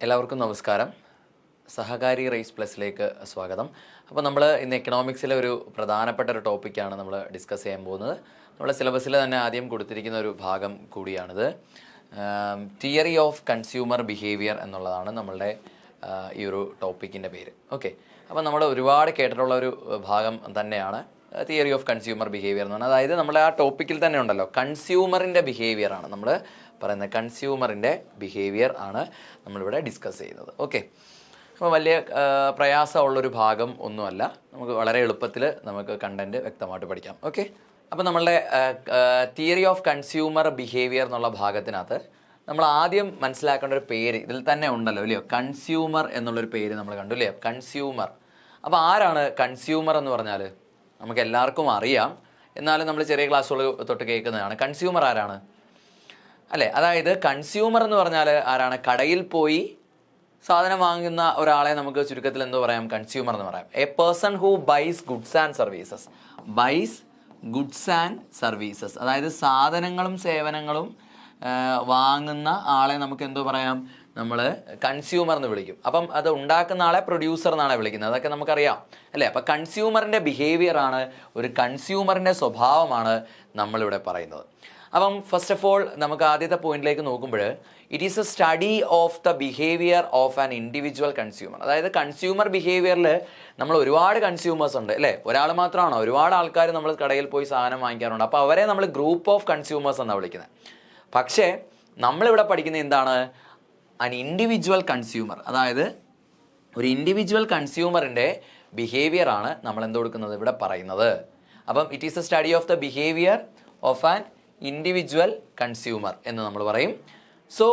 എല്ലാവർക്കും നമസ്കാരം. സഹകാരി റേസ് പ്ലസിലേക്ക് സ്വാഗതം. അപ്പോൾ നമ്മൾ ഇന്ന് എക്കണോമിക്സിലെ ഒരു പ്രധാനപ്പെട്ട ഒരു ടോപ്പിക്കാണ് നമ്മൾ ഡിസ്കസ് ചെയ്യാൻ പോകുന്നത്. നമ്മുടെ സിലബസിൽ തന്നെ ആദ്യം കൊടുത്തിരിക്കുന്ന ഒരു ഭാഗം കൂടിയാണിത്. തിയറി ഓഫ് കൺസ്യൂമർ ബിഹേവിയർ എന്നുള്ളതാണ് നമ്മളുടെ ഈ ഒരു ടോപ്പിക്കിൻ്റെ പേര്. ഓക്കെ, അപ്പോൾ നമ്മൾ ഒരുപാട് കേട്ടിട്ടുള്ള ഒരു ഭാഗം തന്നെയാണ് തിയറി ഓഫ് കൺസ്യൂമർ ബിഹേവിയർ എന്ന് പറഞ്ഞാൽ. അതായത് നമ്മൾ ആ ടോപ്പിക്കിൽ തന്നെ ഉണ്ടല്ലോ, കൺസ്യൂമറിൻ്റെ ബിഹേവിയർ ആണ് നമ്മൾ പറയുന്നത്. കൺസ്യൂമറിൻ്റെ ബിഹേവിയർ ആണ് നമ്മളിവിടെ ഡിസ്കസ് ചെയ്യുന്നത്. ഓക്കെ, അപ്പോൾ വലിയ പ്രയാസമുള്ളൊരു ഭാഗം ഒന്നുമല്ല, നമുക്ക് വളരെ എളുപ്പത്തിൽ നമുക്ക് കണ്ടൻറ്റ് വ്യക്തമായിട്ട് പഠിക്കാം. ഓക്കെ, അപ്പോൾ നമ്മളുടെ തിയറി ഓഫ് കൺസ്യൂമർ ബിഹേവിയർ എന്നുള്ള ഭാഗത്തിനകത്ത് നമ്മൾ ആദ്യം മനസ്സിലാക്കേണ്ട ഒരു പേര് ഇതിൽ തന്നെ ഉണ്ടല്ലോ, ഇല്ലയോ? കൺസ്യൂമർ എന്നുള്ളൊരു പേര് നമ്മൾ കണ്ടു, ഇല്ലയോ? കൺസ്യൂമർ. അപ്പോൾ ആരാണ് കൺസ്യൂമർ എന്ന് പറഞ്ഞാൽ? നമുക്ക് എല്ലാവർക്കും അറിയാം, എന്നാലും നമ്മൾ ചെറിയ ക്ലാസ്സുകൾ തൊട്ട് കേൾക്കുന്നതാണ്. കൺസ്യൂമർ ആരാണ് അല്ലേ? അതായത് കൺസ്യൂമർ എന്ന് പറഞ്ഞാൽ ആരാണ്? കടയിൽ പോയി സാധനം വാങ്ങുന്ന ഒരാളെ നമുക്ക് ചുരുക്കത്തിൽ എന്തോ പറയാം? കൺസ്യൂമർ എന്ന് പറയാം. A person who buys goods and services. Buys goods and services, അതായത് സാധനങ്ങളും സേവനങ്ങളും വാങ്ങുന്ന ആളെ നമുക്ക് എന്തോ പറയാം? നമ്മൾ കൺസ്യൂമർ എന്ന് വിളിക്കും. അപ്പം അത് ഉണ്ടാക്കുന്ന ആളെ പ്രൊഡ്യൂസർ എന്നാണ് വിളിക്കുന്നത്. അതൊക്കെ നമുക്കറിയാം അല്ലേ? അപ്പം കൺസ്യൂമറിൻ്റെ ബിഹേവിയർ ആണ്, ഒരു കൺസ്യൂമറിൻ്റെ സ്വഭാവമാണ് നമ്മളിവിടെ പറയുന്നത്. അപ്പം ഫസ്റ്റ് ഓഫ് ഓൾ നമുക്ക് ആദ്യത്തെ പോയിന്റിലേക്ക് നോക്കുമ്പോൾ, it is A study of the behaviour of an individual consumer. അതായത് കൺസ്യൂമർ ബിഹേവിയറിൽ നമ്മൾ ഒരുപാട് കൺസ്യൂമേഴ്സ് ഉണ്ട് അല്ലേ? ഒരാൾ മാത്രമാണോ? ഒരുപാട് ആൾക്കാർ നമ്മൾ കടയിൽ പോയി സാധനം വാങ്ങിക്കാറുണ്ട്. അപ്പോൾ അവരെ നമ്മൾ ഗ്രൂപ്പ് ഓഫ് കൺസ്യൂമേഴ്സ് എന്നാണ് വിളിക്കുന്നത്. പക്ഷേ നമ്മളിവിടെ പഠിക്കുന്നത് എന്താണ്? അൻ ഇൻഡിവിജ്വൽ കൺസ്യൂമർ. അതായത് ഒരു ഇൻഡിവിജ്വൽ കൺസ്യൂമറിൻ്റെ ബിഹേവിയർ ആണ് നമ്മൾ എന്ത് കൊടുക്കുന്നത് ഇവിടെ പറയുന്നത്. അപ്പം it is A study of the behaviour of an individual consumer എന്ന് നമ്മൾ പറയും. സോ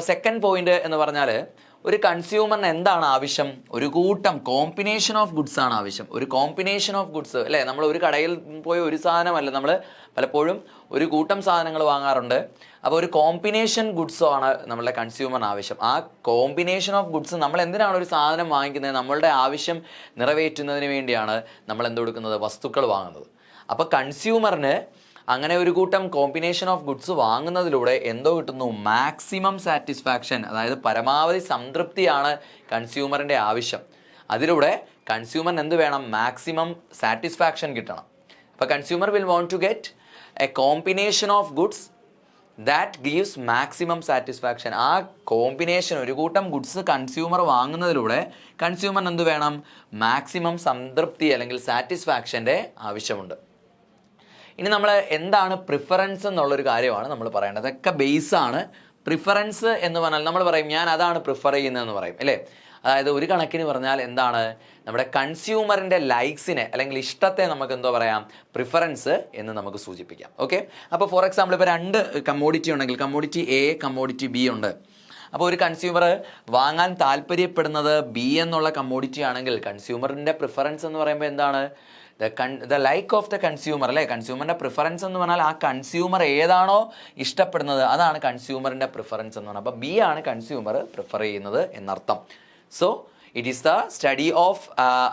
സെക്കൻഡ് പോയിന്റ് എന്ന് പറഞ്ഞാൽ, ഒരു കൺസ്യൂമറിന് എന്താണ് ആവശ്യം? ഒരു കൂട്ടം കോമ്പിനേഷൻ ഓഫ് ഗുഡ്സ് ആണ് ആവശ്യം. ഒരു കോമ്പിനേഷൻ ഓഫ് ഗുഡ്സ് അല്ലേ? നമ്മൾ ഒരു കടയിൽ പോയി ഒരു സാധനമല്ല, നമ്മൾ പലപ്പോഴും ഒരു കൂട്ടം സാധനങ്ങൾ വാങ്ങാറുണ്ട്. അപ്പോൾ ഒരു കോമ്പിനേഷൻ ഗുഡ്സോ ആണ് നമ്മളുടെ കൺസ്യൂമറിന് ആവശ്യം. ആ കോമ്പിനേഷൻ ഓഫ് ഗുഡ്സ്, നമ്മൾ എന്തിനാണ് ഒരു സാധനം വാങ്ങിക്കുന്നത്? നമ്മളുടെ ആവശ്യം നിറവേറ്റുന്നതിന് വേണ്ടിയാണ് നമ്മൾ എന്ത് കൊടുക്കുന്നത്? വസ്തുക്കൾ വാങ്ങുന്നത്. അപ്പോൾ കൺസ്യൂമറിന് അങ്ങനെ ഒരു കൂട്ടം കോമ്പിനേഷൻ ഓഫ് ഗുഡ്സ് വാങ്ങുന്നതിലൂടെ എന്തോ കിട്ടുന്നു? മാക്സിമം സാറ്റിസ്ഫാക്ഷൻ, അതായത് പരമാവധി സംതൃപ്തിയാണ് കൺസ്യൂമറിൻ്റെ ആവശ്യം. അതിലൂടെ കൺസ്യൂമറിന് എന്ത് വേണം? മാക്സിമം സാറ്റിസ്ഫാക്ഷൻ കിട്ടണം. അപ്പോൾ consumer will want to get a combination of goods that gives maximum satisfaction. ആ കോമ്പിനേഷൻ, ഒരു കൂട്ടം ഗുഡ്സ് കൺസ്യൂമർ വാങ്ങുന്നതിലൂടെ കൺസ്യൂമറിന് എന്ത് വേണം? മാക്സിമം സംതൃപ്തി അല്ലെങ്കിൽ സാറ്റിസ്ഫാക്ഷൻ്റെ ആവശ്യമുണ്ട്. ഇനി നമ്മൾ എന്താണ് പ്രിഫറൻസ് എന്നുള്ളൊരു കാര്യമാണ് നമ്മൾ പറയേണ്ടത്. അതൊക്കെ ബേസാണ്. പ്രിഫറൻസ് എന്ന് പറഞ്ഞാൽ നമ്മൾ പറയും, ഞാൻ അതാണ് പ്രിഫർ ചെയ്യുന്നതെന്ന് പറയും അല്ലേ? അതായത് ഒരു കണക്കിന് പറഞ്ഞാൽ എന്താണ്? നമ്മുടെ കൺസ്യൂമറിൻ്റെ ലൈക്സിനെ അല്ലെങ്കിൽ ഇഷ്ടത്തെ നമുക്ക് എന്തോ പറയാം? പ്രിഫറൻസ് എന്ന് നമുക്ക് സൂചിപ്പിക്കാം. ഓക്കെ, അപ്പോൾ ഫോർ എക്സാമ്പിൾ ഇപ്പോൾ രണ്ട് കമ്മോഡിറ്റി ഉണ്ടെങ്കിൽ, കമ്മോഡിറ്റി എ, കമ്മോഡിറ്റി ബി ഉണ്ട്. അപ്പോൾ ഒരു കൺസ്യൂമർ വാങ്ങാൻ താല്പര്യപ്പെടുന്നത് ബി എന്നുള്ള കമ്മോഡിറ്റി ആണെങ്കിൽ, കൺസ്യൂമറിൻ്റെ പ്രിഫറൻസ് എന്ന് പറയുമ്പോൾ എന്താണ്? The like of the consumer അല്ലേ? കൺസ്യൂമറിൻ്റെ പ്രിഫറൻസ് എന്ന് പറഞ്ഞാൽ ആ കൺസ്യൂമർ ഏതാണോ ഇഷ്ടപ്പെടുന്നത് അതാണ് കൺസ്യൂമറിൻ്റെ പ്രിഫറൻസ് എന്ന് പറഞ്ഞാൽ. അപ്പോൾ ബി ആണ് കൺസ്യൂമർ പ്രിഫർ ചെയ്യുന്നത് എന്നർത്ഥം. So it is the study of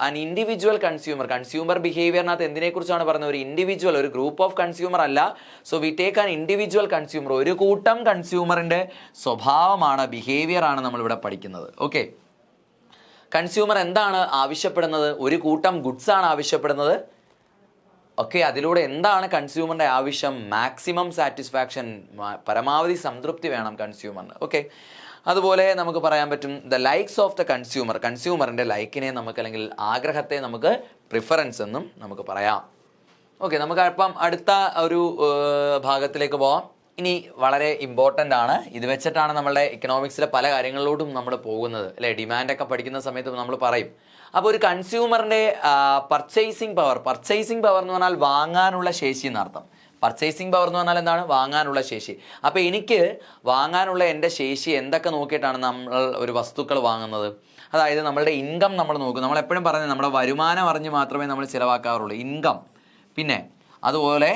an individual consumer. Consumer ബിഹേവിയറിനകത്ത് എന്തിനെക്കുറിച്ചാണ് പറയുന്നത്? ഒരു ഇൻഡിവിജ്വൽ, ഒരു ഗ്രൂപ്പ് ഓഫ് കൺസ്യൂമർ അല്ല. So we take an individual consumer. ഒരു കൂട്ടം കൺസ്യൂമറിൻ്റെ സ്വഭാവമാണ്, ബിഹേവിയർ ആണ് നമ്മളിവിടെ പഠിക്കുന്നത്. ഓക്കെ, കൺസ്യൂമർ എന്താണ് ആവശ്യപ്പെടുന്നത്? ഒരു കൂട്ടം ഗുഡ്സ് ആണ് ആവശ്യപ്പെടുന്നത്. ഓക്കെ, അതിലൂടെ എന്താണ് കൺസ്യൂമറിൻ്റെ ആവശ്യം? മാക്സിമം സാറ്റിസ്ഫാക്ഷൻ, പരമാവധി സംതൃപ്തി വേണം കൺസ്യൂമറിന്. ഓക്കെ, അതുപോലെ നമുക്ക് പറയാൻ പറ്റും the likes of the consumer. കൺസ്യൂമറിൻ്റെ ലൈക്കിനെ നമുക്ക് അല്ലെങ്കിൽ ആഗ്രഹത്തെ നമുക്ക് പ്രിഫറൻസ് എന്നും നമുക്ക് പറയാം. ഓക്കെ, നമുക്ക് അപ്പം അടുത്ത ഒരു ഭാഗത്തിലേക്ക് പോവാം. ഇനി വളരെ ഇമ്പോർട്ടൻ്റ് ആണ്. ഇത് വെച്ചിട്ടാണ് നമ്മളുടെ ഇക്കണോമിക്സിലെ പല കാര്യങ്ങളിലോട്ടും നമ്മൾ പോകുന്നത് അല്ലേ? ഡിമാൻഡൊക്കെ പഠിക്കുന്ന സമയത്ത് നമ്മൾ പറയും. അപ്പോൾ ഒരു കൺസ്യൂമറിൻ്റെ പർച്ചേസിങ് പവർ എന്ന് പറഞ്ഞാൽ വാങ്ങാനുള്ള ശേഷി എന്നർത്ഥം. പർച്ചേസിങ് പവർ എന്ന് പറഞ്ഞാൽ എന്താണ്? വാങ്ങാനുള്ള ശേഷി. അപ്പോൾ എനിക്ക് വാങ്ങാനുള്ള എൻ്റെ ശേഷി എന്തൊക്കെ നോക്കിയിട്ടാണ് നമ്മൾ ഒരു വസ്തുക്കൾ വാങ്ങുന്നത്? അതായത് നമ്മളുടെ ഇൻകം നമ്മൾ നോക്കും. നമ്മളെപ്പോഴും പറയുന്നത് നമ്മുടെ വരുമാനം അറിഞ്ഞ് മാത്രമേ നമ്മൾ ചിലവാക്കാറുള്ളൂ, ഇൻകം. പിന്നെ അതുപോലെ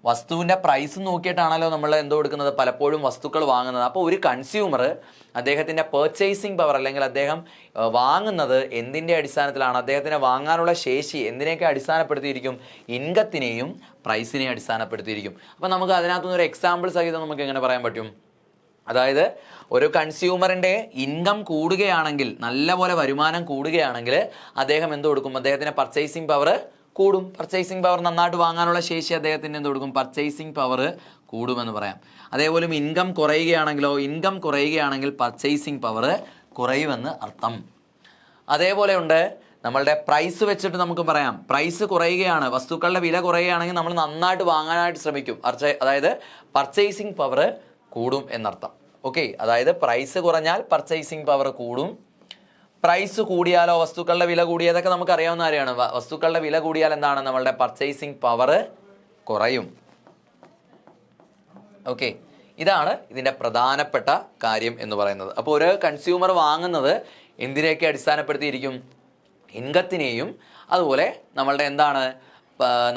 വസ്തുവിൻ്റെ പ്രൈസ് നോക്കിയിട്ടാണല്ലോ നമ്മൾ എന്തോ കൊടുക്കുന്നത്? പലപ്പോഴും വസ്തുക്കൾ വാങ്ങുന്നത്. അപ്പോൾ ഒരു കൺസ്യൂമർ അദ്ദേഹത്തിൻ്റെ പർച്ചേസിങ് പവർ അല്ലെങ്കിൽ അദ്ദേഹം വാങ്ങുന്നത് എന്തിൻ്റെ അടിസ്ഥാനത്തിലാണ്? അദ്ദേഹത്തിന് വാങ്ങാനുള്ള ശേഷി എന്തിനെയൊക്കെ അടിസ്ഥാനപ്പെടുത്തിയിരിക്കും? ഇൻകത്തിനെയും പ്രൈസിനെയും അടിസ്ഥാനപ്പെടുത്തിയിരിക്കും. അപ്പോൾ നമുക്ക് അതിനകത്തുനിന്ന് ഒരു എക്സാമ്പിൾ സഹിതം നമുക്ക് എങ്ങനെ പറയാൻ പറ്റും? അതായത് ഒരു കൺസ്യൂമറിൻ്റെ ഇൻകം കൂടുകയാണെങ്കിൽ, നല്ലപോലെ വരുമാനം കൂടുകയാണെങ്കിൽ അദ്ദേഹം എന്ത് കൊടുക്കും? അദ്ദേഹത്തിൻ്റെ പർച്ചേസിങ് പവർ കൂടും. പർച്ചേസിങ് പവർ നന്നായിട്ട് വാങ്ങാനുള്ള ശേഷി അദ്ദേഹത്തിന് എന്ത് കൊടുക്കും? പർച്ചേസിങ് പവർ കൂടുമെന്ന് പറയാം. അതേപോലെ ഇൻകം കുറയുകയാണെങ്കിലോ, ഇൻകം കുറയുകയാണെങ്കിൽ പർച്ചേസിങ് പവർ കുറയുമെന്ന് അർത്ഥം. അതേപോലെ ഉണ്ട് നമ്മളുടെ പ്രൈസ് വെച്ചിട്ട് നമുക്ക് പറയാം, പ്രൈസ് കുറയുകയാണ്, വസ്തുക്കളുടെ വില കുറയുകയാണെങ്കിൽ നമ്മൾ നന്നായിട്ട് വാങ്ങാനായിട്ട് ശ്രമിക്കും. അതായത് പർച്ചേസിങ് പവർ കൂടും എന്നർത്ഥം. ഓക്കെ, അതായത് പ്രൈസ് കുറഞ്ഞാൽ പർച്ചേസിങ് പവർ കൂടും. പ്രൈസ് കൂടിയാലോ, വസ്തുക്കളുടെ വില കൂടിയതൊക്കെ നമുക്ക് അറിയാവുന്ന കാര്യമാണ്. വസ്തുക്കളുടെ വില കൂടിയാൽ എന്താണ്? നമ്മളുടെ പർച്ചേസിങ് പവർ കുറയും. ഓക്കെ, ഇതാണ് ഇതിൻ്റെ പ്രധാനപ്പെട്ട കാര്യം എന്ന് പറയുന്നത്. അപ്പോൾ ഒരു കൺസ്യൂമർ വാങ്ങുന്നത് എന്തിനെയൊക്കെ അടിസ്ഥാനപ്പെടുത്തിയിരിക്കും? ഇൻകത്തിനെയും അതുപോലെ നമ്മളുടെ എന്താണ്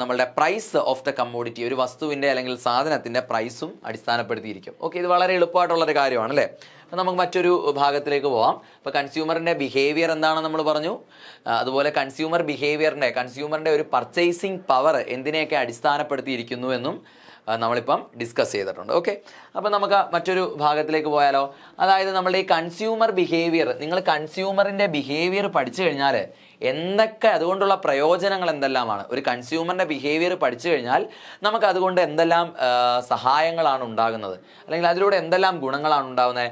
നമ്മളുടെ പ്രൈസ് ഓഫ് ദ കമ്മോഡിറ്റി, ഒരു വസ്തുവിൻ്റെ അല്ലെങ്കിൽ സാധനത്തിൻ്റെ പ്രൈസും അടിസ്ഥാനപ്പെടുത്തിയിരിക്കും. ഓക്കെ, ഇത് വളരെ എളുപ്പമായിട്ടുള്ളൊരു കാര്യമാണ് അല്ലേ? അപ്പം നമുക്ക് മറ്റൊരു ഭാഗത്തിലേക്ക് പോവാം. ഇപ്പോൾ കൺസ്യൂമറിൻ്റെ ബിഹേവിയർ എന്താണെന്ന് നമ്മൾ പറഞ്ഞു. അതുപോലെ കൺസ്യൂമറിൻ്റെ ഒരു പർച്ചേസിങ് പവർ എന്തിനെയൊക്കെ അടിസ്ഥാനപ്പെടുത്തിയിരിക്കുന്നു എന്നും നമ്മളിപ്പം ഡിസ്കസ് ചെയ്തിട്ടുണ്ട്. ഓക്കെ, അപ്പം നമുക്ക് മറ്റൊരു ഭാഗത്തിലേക്ക് പോയാലോ. അതായത് നമ്മളുടെ ഈ കൺസ്യൂമർ ബിഹേവിയർ, നിങ്ങൾ കൺസ്യൂമറിൻ്റെ ബിഹേവിയർ പഠിച്ചു കഴിഞ്ഞാൽ എന്തൊക്കെ അതുകൊണ്ടുള്ള പ്രയോജനങ്ങൾ എന്തെല്ലാമാണ്? ഒരു കൺസ്യൂമറിൻ്റെ ബിഹേവിയർ പഠിച്ചു കഴിഞ്ഞാൽ നമുക്ക് അതുകൊണ്ട് എന്തെല്ലാം സഹായങ്ങളാണ് ഉണ്ടാകുന്നത്, അല്ലെങ്കിൽ അതിലൂടെ എന്തെല്ലാം ഗുണങ്ങളാണ് ഉണ്ടാകുന്നത്?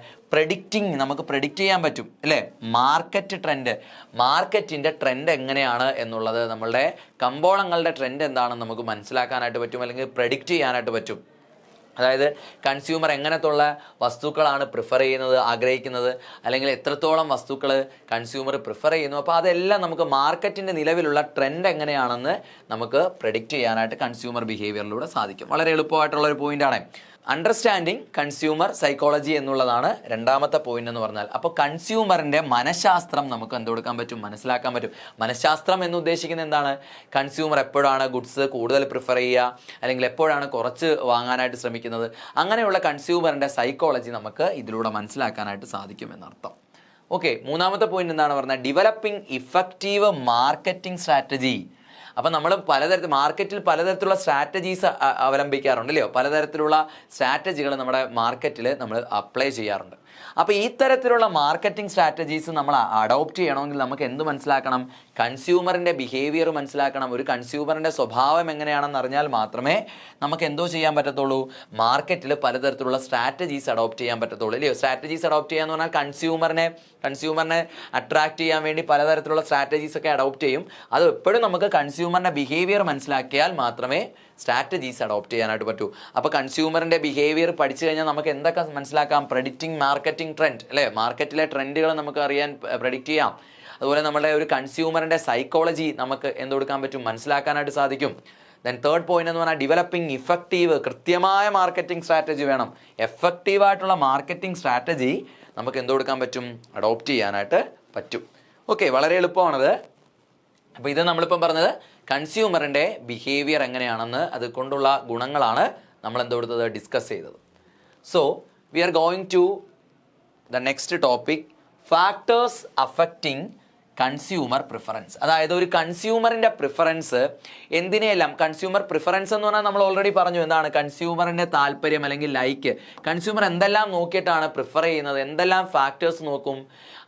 നമുക്ക് പ്രെഡിക്റ്റ് ചെയ്യാൻ പറ്റും അല്ലേ? മാർക്കറ്റിൻ്റെ ട്രെൻഡ് എങ്ങനെയാണ് എന്നുള്ളത്, നമ്മളുടെ കമ്പോളങ്ങളുടെ ട്രെൻഡ് എന്താണെന്ന് നമുക്ക് മനസ്സിലാക്കാനായിട്ട് പറ്റും, അല്ലെങ്കിൽ പ്രെഡിക്റ്റ് ചെയ്യാനായിട്ട് പറ്റും. അതായത് കൺസ്യൂമർ എങ്ങനത്തുള്ള വസ്തുക്കളാണ് പ്രിഫർ ചെയ്യുന്നത്, ആഗ്രഹിക്കുന്നത്, അല്ലെങ്കിൽ എത്രത്തോളം വസ്തുക്കൾ കൺസ്യൂമർ പ്രിഫർ ചെയ്യുന്നു. അപ്പോൾ അതെല്ലാം നമുക്ക് മാർക്കറ്റിൻ്റെ നിലവിലുള്ള ട്രെൻഡ് എങ്ങനെയാണെന്ന് നമുക്ക് പ്രെഡിക്റ്റ് ചെയ്യാനായിട്ട് കൺസ്യൂമർ ബിഹേവിയറിലൂടെ സാധിക്കും. വളരെ എളുപ്പമായിട്ടുള്ള ഒരു പോയിന്റാണ്. അണ്ടർസ്റ്റാൻഡിങ് കൺസ്യൂമർ സൈക്കോളജി എന്നുള്ളതാണ് രണ്ടാമത്തെ പോയിന്റ് എന്ന് പറഞ്ഞാൽ. അപ്പോൾ കൺസ്യൂമറിൻ്റെ മനഃശാസ്ത്രം നമുക്ക് എന്ത് കൊടുക്കാൻ പറ്റും? മനസ്സിലാക്കാൻ പറ്റും. മനഃശാസ്ത്രം എന്ന് ഉദ്ദേശിക്കുന്നത് എന്താണ്? കൺസ്യൂമർ എപ്പോഴാണ് ഗുഡ്സ് കൂടുതൽ പ്രിഫർ ചെയ്യുക, അല്ലെങ്കിൽ എപ്പോഴാണ് കുറച്ച് വാങ്ങാനായിട്ട് ശ്രമിക്കുന്നത്, അങ്ങനെയുള്ള കൺസ്യൂമറിൻ്റെ സൈക്കോളജി നമുക്ക് ഇതിലൂടെ മനസ്സിലാക്കാനായിട്ട് സാധിക്കും എന്നർത്ഥം. ഓക്കെ, മൂന്നാമത്തെ പോയിന്റ് എന്താണ് പറഞ്ഞത്? Developing effective marketing strategy. അപ്പം നമ്മൾ മാർക്കറ്റിൽ പലതരത്തിലുള്ള സ്ട്രാറ്റജീസ് അവലംബിക്കാറുണ്ട് അല്ലയോ? പലതരത്തിലുള്ള സ്ട്രാറ്റജികൾ നമ്മുടെ മാർക്കറ്റിൽ നമ്മൾ അപ്ലൈ ചെയ്യാറുണ്ട്. അപ്പോൾ ഈ തരത്തിലുള്ള മാർക്കറ്റിംഗ് സ്ട്രാറ്റജീസ് നമ്മൾ അഡോപ്റ്റ് ചെയ്യണമെങ്കിൽ നമുക്ക് എന്ത് മനസ്സിലാക്കണം? കൺസ്യൂമറിൻ്റെ ബിഹേവിയർ മനസ്സിലാക്കണം. ഒരു കൺസ്യൂമറിൻ്റെ സ്വഭാവം എങ്ങനെയാണെന്ന് അറിഞ്ഞാൽ മാത്രമേ നമുക്ക് എന്തോ ചെയ്യാൻ പറ്റത്തുള്ളൂ? മാർക്കറ്റിൽ പലതരത്തിലുള്ള സ്ട്രാറ്റജീസ് അഡോപ്റ്റ് ചെയ്യാൻ പറ്റത്തുള്ളൂ അല്ലയോ? സ്ട്രാറ്റജീസ് അഡോപ്റ്റ് ചെയ്യാന്ന് പറഞ്ഞാൽ കൺസ്യൂമറിനെ അട്രാക്ട് ചെയ്യാൻ വേണ്ടി പലതരത്തിലുള്ള സ്ട്രാറ്റജീസ് ഒക്കെ അഡോപ്റ്റ് ചെയ്യും. അത് എപ്പോഴും നമുക്ക് കൺസ്യൂമറിൻ്റെ ബിഹേവിയർ മനസ്സിലാക്കിയാൽ മാത്രമേ സ്ട്രാറ്റജീസ് അഡോപ്റ്റ് ചെയ്യാനായിട്ട് പറ്റൂ. അപ്പോൾ കൺസ്യൂമറിൻ്റെ ബിഹേവിയർ പഠിച്ചു കഴിഞ്ഞാൽ നമുക്ക് എന്തൊക്കെ മനസ്സിലാക്കാം? പ്രെഡിക്റ്റിംഗ് മാർക്കറ്റിംഗ് ട്രെൻഡ് അല്ലേ? മാർക്കറ്റിലെ ട്രെൻഡുകൾ നമുക്ക് അറിയാൻ പ്രെഡിക്റ്റ് ചെയ്യാം. അതുപോലെ നമ്മുടെ ഒരു കൺസ്യൂമറിൻ്റെ സൈക്കോളജി നമുക്ക് എന്ത് കൊടുക്കാൻ പറ്റും? മനസ്സിലാക്കാനായിട്ട് സാധിക്കും. ദെൻ തേർഡ് പോയിന്റ് എന്ന് പറഞ്ഞാൽ ഡെവലപ്പിംഗ് ഇഫക്റ്റീവ്, കൃത്യമായ മാർക്കറ്റിംഗ് സ്ട്രാറ്റജി വേണം. എഫക്റ്റീവായിട്ടുള്ള മാർക്കറ്റിംഗ് സ്ട്രാറ്റജി നമുക്ക് എന്ത് കൊടുക്കാൻ പറ്റും? അഡോപ്റ്റ് ചെയ്യാനായിട്ട് പറ്റും. ഓക്കെ, വളരെ എളുപ്പമാണത്. അപ്പോൾ ഇത് നമ്മളിപ്പം പറഞ്ഞത് കൺസ്യൂമറിൻ്റെ ബിഹേവിയർ എങ്ങനെയാണെന്ന്, അതുകൊണ്ടുള്ള ഗുണങ്ങളാണ് നമ്മൾ എന്ത് കൊടുത്തത്? ഡിസ്കസ് ചെയ്തത്. So we are going to the next topic, factors affecting consumer preference. അതായത് ഒരു കൺസ്യൂമറിൻ്റെ പ്രിഫറൻസ് എന്തിനെയെല്ലാം, കൺസ്യൂമർ പ്രിഫറൻസ് എന്ന് പറഞ്ഞാൽ നമ്മൾ ഓൾറെഡി പറഞ്ഞു എന്താണ്? കൺസ്യൂമറിൻ്റെ താല്പര്യം അല്ലെങ്കിൽ ലൈക്ക്. കൺസ്യൂമർ എന്തെല്ലാം നോക്കിയിട്ടാണ് പ്രിഫർ ചെയ്യുന്നത്, എന്തെല്ലാം ഫാക്ടേഴ്സ് നോക്കും?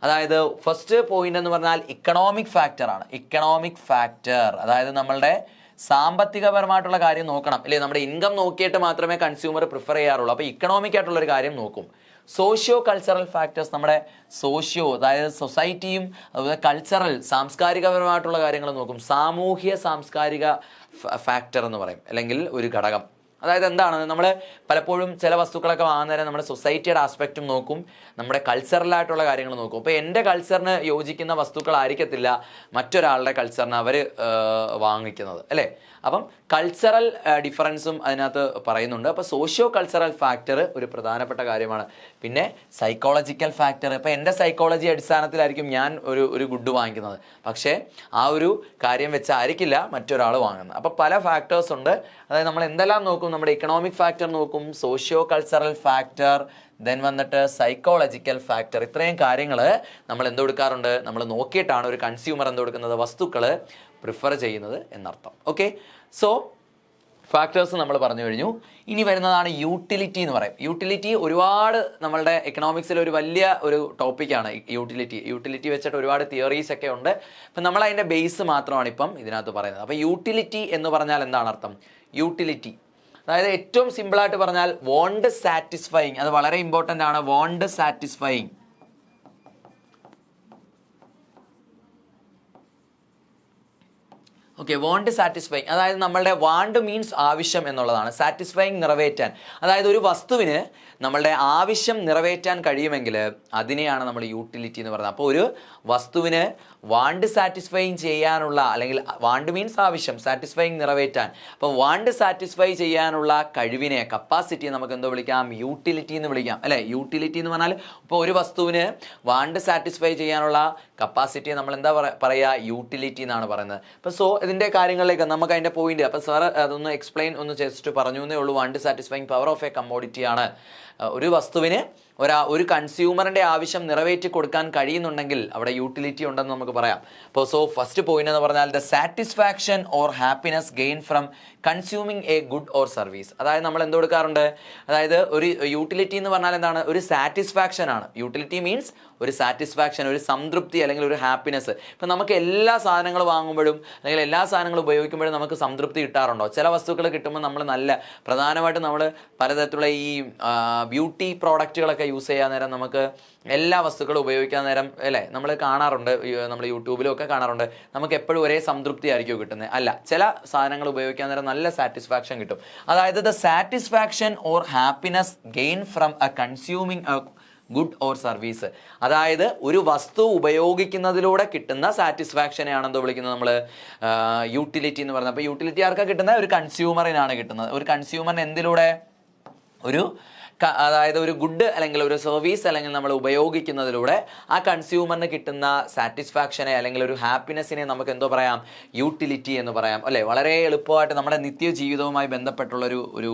അതായത് ഫസ്റ്റ് പോയിന്റ് എന്ന് പറഞ്ഞാൽ ഇക്കണോമിക് ഫാക്ടറാണ്. ഇക്കണോമിക് ഫാക്ടർ അതായത് നമ്മളുടെ സാമ്പത്തികപരമായിട്ടുള്ള കാര്യം നോക്കണം അല്ലേ? നമ്മുടെ ഇൻകം നോക്കിയിട്ട് മാത്രമേ കൺസ്യൂമർ പ്രിഫർ ചെയ്യാറുള്ളൂ. അപ്പോൾ ഇക്കണോമിക് ആയിട്ടുള്ളൊരു കാര്യം നോക്കും. സോഷ്യോ കൾച്ചറൽ ഫാക്ടേഴ്സ്, നമ്മുടെ അതായത് സൊസൈറ്റിയും അതുപോലെ കൾച്ചറൽ സാംസ്കാരികപരമായിട്ടുള്ള കാര്യങ്ങൾ നോക്കും. സാമൂഹ്യ സാംസ്കാരിക ഫാക്ടർ എന്ന് പറയും, അല്ലെങ്കിൽ ഒരു ഘടകം. അതായത് എന്താണ്? നമ്മൾ പലപ്പോഴും ചില വസ്തുക്കളൊക്കെ വാങ്ങുന്ന നേരം നമ്മുടെ സൊസൈറ്റിയുടെ ആസ്പെക്റ്റും നോക്കും, നമ്മുടെ കൾച്ചറലായിട്ടുള്ള കാര്യങ്ങൾ നോക്കും. അപ്പോൾ എൻ്റെ കൾച്ചറിന് യോജിക്കുന്ന വസ്തുക്കളായിരിക്കത്തില്ല മറ്റൊരാളുടെ കൾച്ചറിന് അവർ വാങ്ങിക്കുന്നത് അല്ലേ? അപ്പം കൾച്ചറൽ ഡിഫറൻസും അതിനകത്ത് പറയുന്നുണ്ട്. അപ്പോൾ സോഷ്യോ കൾച്ചറൽ ഫാക്ടർ ഒരു പ്രധാനപ്പെട്ട കാര്യമാണ്. പിന്നെ സൈക്കോളജിക്കൽ ഫാക്ടർ. ഇപ്പോൾ എൻ്റെ സൈക്കോളജി അടിസ്ഥാനത്തിലായിരിക്കും ഞാൻ ഒരു ഗുഡ് വാങ്ങിക്കുന്നത്, പക്ഷേ ആ ഒരു കാര്യം വെച്ചായിരിക്കില്ല മറ്റൊരാൾ വാങ്ങുന്നത്. അപ്പോൾ പല ഫാക്ടേഴ്സ് ഉണ്ട്. അതായത് നമ്മൾ എന്തെല്ലാം നോക്കും? നമ്മുടെ ഇക്കണോമിക് ഫാക്ടർ നോക്കും, സോഷ്യോ കൾച്ചറൽ ഫാക്ടർ, ദെൻ വന്നിട്ട് സൈക്കോളജിക്കൽ ഫാക്ടർ. ഇത്രയും കാര്യങ്ങൾ നമ്മൾ എന്ത് കൊടുക്കാറുണ്ട്? നമ്മൾ നോക്കിയിട്ടാണ് ഒരു കൺസ്യൂമർ എന്ത് കൊടുക്കുന്നത്? വസ്തുക്കൾ പ്രിഫർ ചെയ്യുന്നത് എന്നർത്ഥം. ഓക്കെ, സോ ഫാക്ടേഴ്സ് നമ്മൾ പറഞ്ഞു കഴിഞ്ഞു. ഇനി വരുന്നതാണ് യൂട്ടിലിറ്റി എന്ന് പറയും. യൂട്ടിലിറ്റി ഒരുപാട് നമ്മളുടെ എക്കണോമിക്സിൽ ഒരു വലിയ ഒരു ടോപ്പിക്കാണ് യൂട്ടിലിറ്റി വെച്ചിട്ട് ഒരുപാട് തിയറീസ് ഒക്കെ ഉണ്ട്. അപ്പം നമ്മൾ അതിൻ്റെ ബേസ് മാത്രമാണ് ഇപ്പം ഇതിനകത്ത് പറയുന്നത്. അപ്പം യൂട്ടിലിറ്റി എന്ന് പറഞ്ഞാൽ എന്താണ് അർത്ഥം? യൂട്ടിലിറ്റി അതായത് ഏറ്റവും സിമ്പിളായിട്ട് പറഞ്ഞാൽ വോണ്ട് സാറ്റിസ്ഫൈയിങ്, അത് വളരെ ഇമ്പോർട്ടൻ്റ് ആണ്. Want satisfying, okay. Want satisfying അതായത് നമ്മളുടെ വാണ്ട് മീൻസ് ആവശ്യം എന്നുള്ളതാണ്. സാറ്റിസ്ഫൈങ് നിറവേറ്റാൻ, അതായത് ഒരു വസ്തുവിന് നമ്മളുടെ ആവശ്യം നിറവേറ്റാൻ കഴിയുമെങ്കിൽ അതിനെയാണ് നമ്മൾ യൂട്ടിലിറ്റി എന്ന് പറയുന്നത്. അപ്പോൾ ഒരു വസ്തുവിന് വാണ്ട് സാറ്റിസ്ഫൈങ് ചെയ്യാനുള്ള, അല്ലെങ്കിൽ വാണ്ട് മീൻസ് ആവശ്യം, സാറ്റിസ്ഫൈങ് നിറവേറ്റാൻ, അപ്പോൾ വാണ്ട് സാറ്റിസ്ഫൈ ചെയ്യാനുള്ള കഴിവിനെ, കപ്പാസിറ്റിയെ നമുക്ക് എന്തോ വിളിക്കാം? യൂട്ടിലിറ്റി എന്ന് വിളിക്കാം, അല്ലേ? യൂട്ടിലിറ്റി എന്ന് പറഞ്ഞാൽ ഇപ്പോൾ ഒരു വസ്തുവിന് വാണ്ട് സാറ്റിസ്ഫൈ ചെയ്യാനുള്ള കപ്പാസിറ്റിയെ നമ്മൾ എന്താ പറയുക? യൂട്ടിലിറ്റി എന്നാണ് പറയുന്നത്. അപ്പോൾ സോ ഇതിൻ്റെ കാര്യങ്ങളിലേക്ക് നമുക്ക് അതിൻ്റെ പോയിന്റ്, അപ്പോൾ സാർ അതൊന്ന് എക്സ്പ്ലെയിൻ ഒന്ന് ജസ്റ്റ് പറഞ്ഞു എന്നേ ഉള്ളൂ. Want satisfying power of a commodity ആണ്. ഒരു വസ്തുവിന് ഒരു കൺസ്യൂമറിൻ്റെ ആവശ്യം നിറവേറ്റി കൊടുക്കാൻ കഴിയുന്നുണ്ടെങ്കിൽ അവിടെ യൂട്ടിലിറ്റി ഉണ്ടെന്ന് നമുക്ക് പറയാം. അപ്പോൾ സോ ഫസ്റ്റ് പോയിന്റ് എന്ന് പറഞ്ഞാൽ the satisfaction or happiness gain from consuming a good or service. അതായത് നമ്മൾ എന്ത് കൊടുക്കാറുണ്ട്? അതായത് ഒരു യൂട്ടിലിറ്റി എന്ന് പറഞ്ഞാൽ എന്താണ്? ഒരു സാറ്റിസ്ഫാക്ഷൻ ആണ്. യൂട്ടിലിറ്റി മീൻസ് ഒരു സാറ്റിസ്ഫാക്ഷൻ, ഒരു സംതൃപ്തി, അല്ലെങ്കിൽ ഒരു ഹാപ്പിനെസ്. ഇപ്പം നമുക്ക് എല്ലാ സാധനങ്ങളും വാങ്ങുമ്പോഴും അല്ലെങ്കിൽ എല്ലാ സാധനങ്ങളും ഉപയോഗിക്കുമ്പോഴും നമുക്ക് സംതൃപ്തി കിട്ടാറുണ്ടോ? ചില വസ്തുക്കൾ കിട്ടുമ്പോൾ നമ്മൾ പ്രധാനമായിട്ടും നമ്മൾ പലതരത്തിലുള്ള ഈ ബ്യൂട്ടി പ്രോഡക്റ്റുകളൊക്കെ യൂസ് ചെയ്യാൻ നേരം നമുക്ക് എല്ലാ വസ്തുക്കളും ഉപയോഗിക്കാൻ നേരം, അല്ലേ, നമ്മൾ കാണാറുണ്ട്, നമ്മൾ യൂട്യൂബിലും ഒക്കെ കാണാറുണ്ട്, നമുക്ക് എപ്പോഴും ഒരേ സംതൃപ്തി ആയിരിക്കും കിട്ടുന്നത്. അല്ല, ചില സാധനങ്ങൾ ഉപയോഗിക്കാൻ നേരം നല്ല സാറ്റിസ്ഫാക്ഷൻ കിട്ടും. അതായത് the satisfaction or happiness gain from A consuming a good or service. അതായത് ഒരു വസ്തു ഉപയോഗിക്കുന്നതിലൂടെ കിട്ടുന്ന സാറ്റിസ്ഫാക്ഷനെയാണ് എന്തോ വിളിക്കുന്നത് നമ്മൾ യൂട്ടിലിറ്റി എന്ന് പറയുന്നത്. അപ്പോൾ യൂട്ടിലിറ്റി ആർക്കാണ് കിട്ടുന്നത്? ഒരു കൺസ്യൂമറിനാണ് കിട്ടുന്നത്. ഒരു കൺസ്യൂമറിന് എന്തിലൂടെ? അതായത് ഒരു ഗുഡ് അല്ലെങ്കിൽ ഒരു സർവീസ് അല്ലെങ്കിൽ നമ്മൾ ഉപയോഗിക്കുന്നതിലൂടെ ആ കൺസ്യൂമറിന് കിട്ടുന്ന സാറ്റിസ്ഫാക്ഷനെ അല്ലെങ്കിൽ ഒരു ഹാപ്പിനെസ്സിനെ നമുക്ക് എന്തോ പറയാം? യൂട്ടിലിറ്റി എന്ന് പറയാം, അല്ലേ? വളരെ എളുപ്പമായിട്ട് നമ്മുടെ നിത്യജീവിതവുമായി ബന്ധപ്പെട്ടുള്ളൊരു ഒരു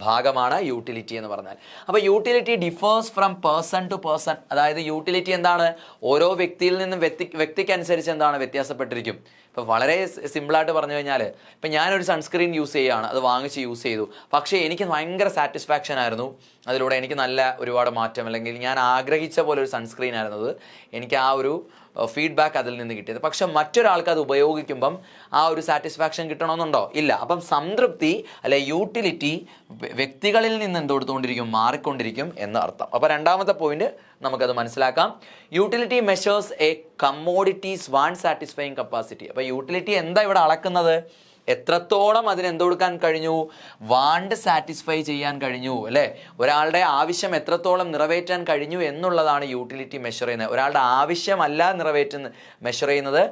ഭാഗമാണ് യൂട്ടിലിറ്റി എന്ന് പറഞ്ഞാൽ. അപ്പോൾ utility differs from person to person. അതായത് യൂട്ടിലിറ്റി എന്താണ്? ഓരോ വ്യക്തിയിൽ നിന്നും വ്യക്തിക്കനുസരിച്ച് എന്താണ് വ്യത്യാസപ്പെട്ടിരിക്കും. ഇപ്പോൾ വളരെ സിമ്പിളായിട്ട് പറഞ്ഞു കഴിഞ്ഞാൽ, ഇപ്പം ഞാനൊരു സൺസ്ക്രീൻ യൂസ് ചെയ്യുകയാണ്, അത് വാങ്ങിച്ച് യൂസ് ചെയ്തു, പക്ഷേ എനിക്ക് ഭയങ്കര സാറ്റിസ്ഫാക്ഷൻ ആയിരുന്നു, അതിലൂടെ എനിക്ക് നല്ല ഒരുപാട് മാറ്റം, അല്ലെങ്കിൽ ഞാൻ ആഗ്രഹിച്ച പോലെ ഒരു സൺസ്ക്രീൻ ആയിരുന്നു അത്, എനിക്ക് ആ ഒരു ഫീഡ്ബാക്ക് അതിൽ നിന്ന് കിട്ടിയത്. പക്ഷെ മറ്റൊരാൾക്ക് അത് ഉപയോഗിക്കുമ്പം ആ ഒരു സാറ്റിസ്ഫാക്ഷൻ കിട്ടണമെന്നുണ്ടോ? ഇല്ല. അപ്പം സംതൃപ്തി അല്ലെ യൂട്ടിലിറ്റി വ്യക്തികളിൽ നിന്ന് എന്തെടുത്തുകൊണ്ടിരിക്കും? മാറിക്കൊണ്ടിരിക്കും എന്ന് അർത്ഥം. അപ്പോൾ രണ്ടാമത്തെ പോയിന്റ് നമുക്കത് മനസ്സിലാക്കാം. Utility measures A commodities want satisfying capacity. അപ്പോൾ യൂട്ടിലിറ്റി എന്താ ഇവിടെ അളക്കുന്നത്? എത്രത്തോളം അതിന് എന്ത് കൊടുക്കാൻ കഴിഞ്ഞു? വാണ്ട് സാറ്റിസ്ഫൈ ചെയ്യാൻ കഴിഞ്ഞു, അല്ലേ? ഒരാളുടെ ആവശ്യം എത്രത്തോളം നിറവേറ്റാൻ കഴിഞ്ഞു എന്നുള്ളതാണ് യൂട്ടിലിറ്റി മെഷർ ചെയ്യുന്നത്. ഒരാളുടെ ആവശ്യമല്ല മെഷർ ചെയ്യുന്നത്,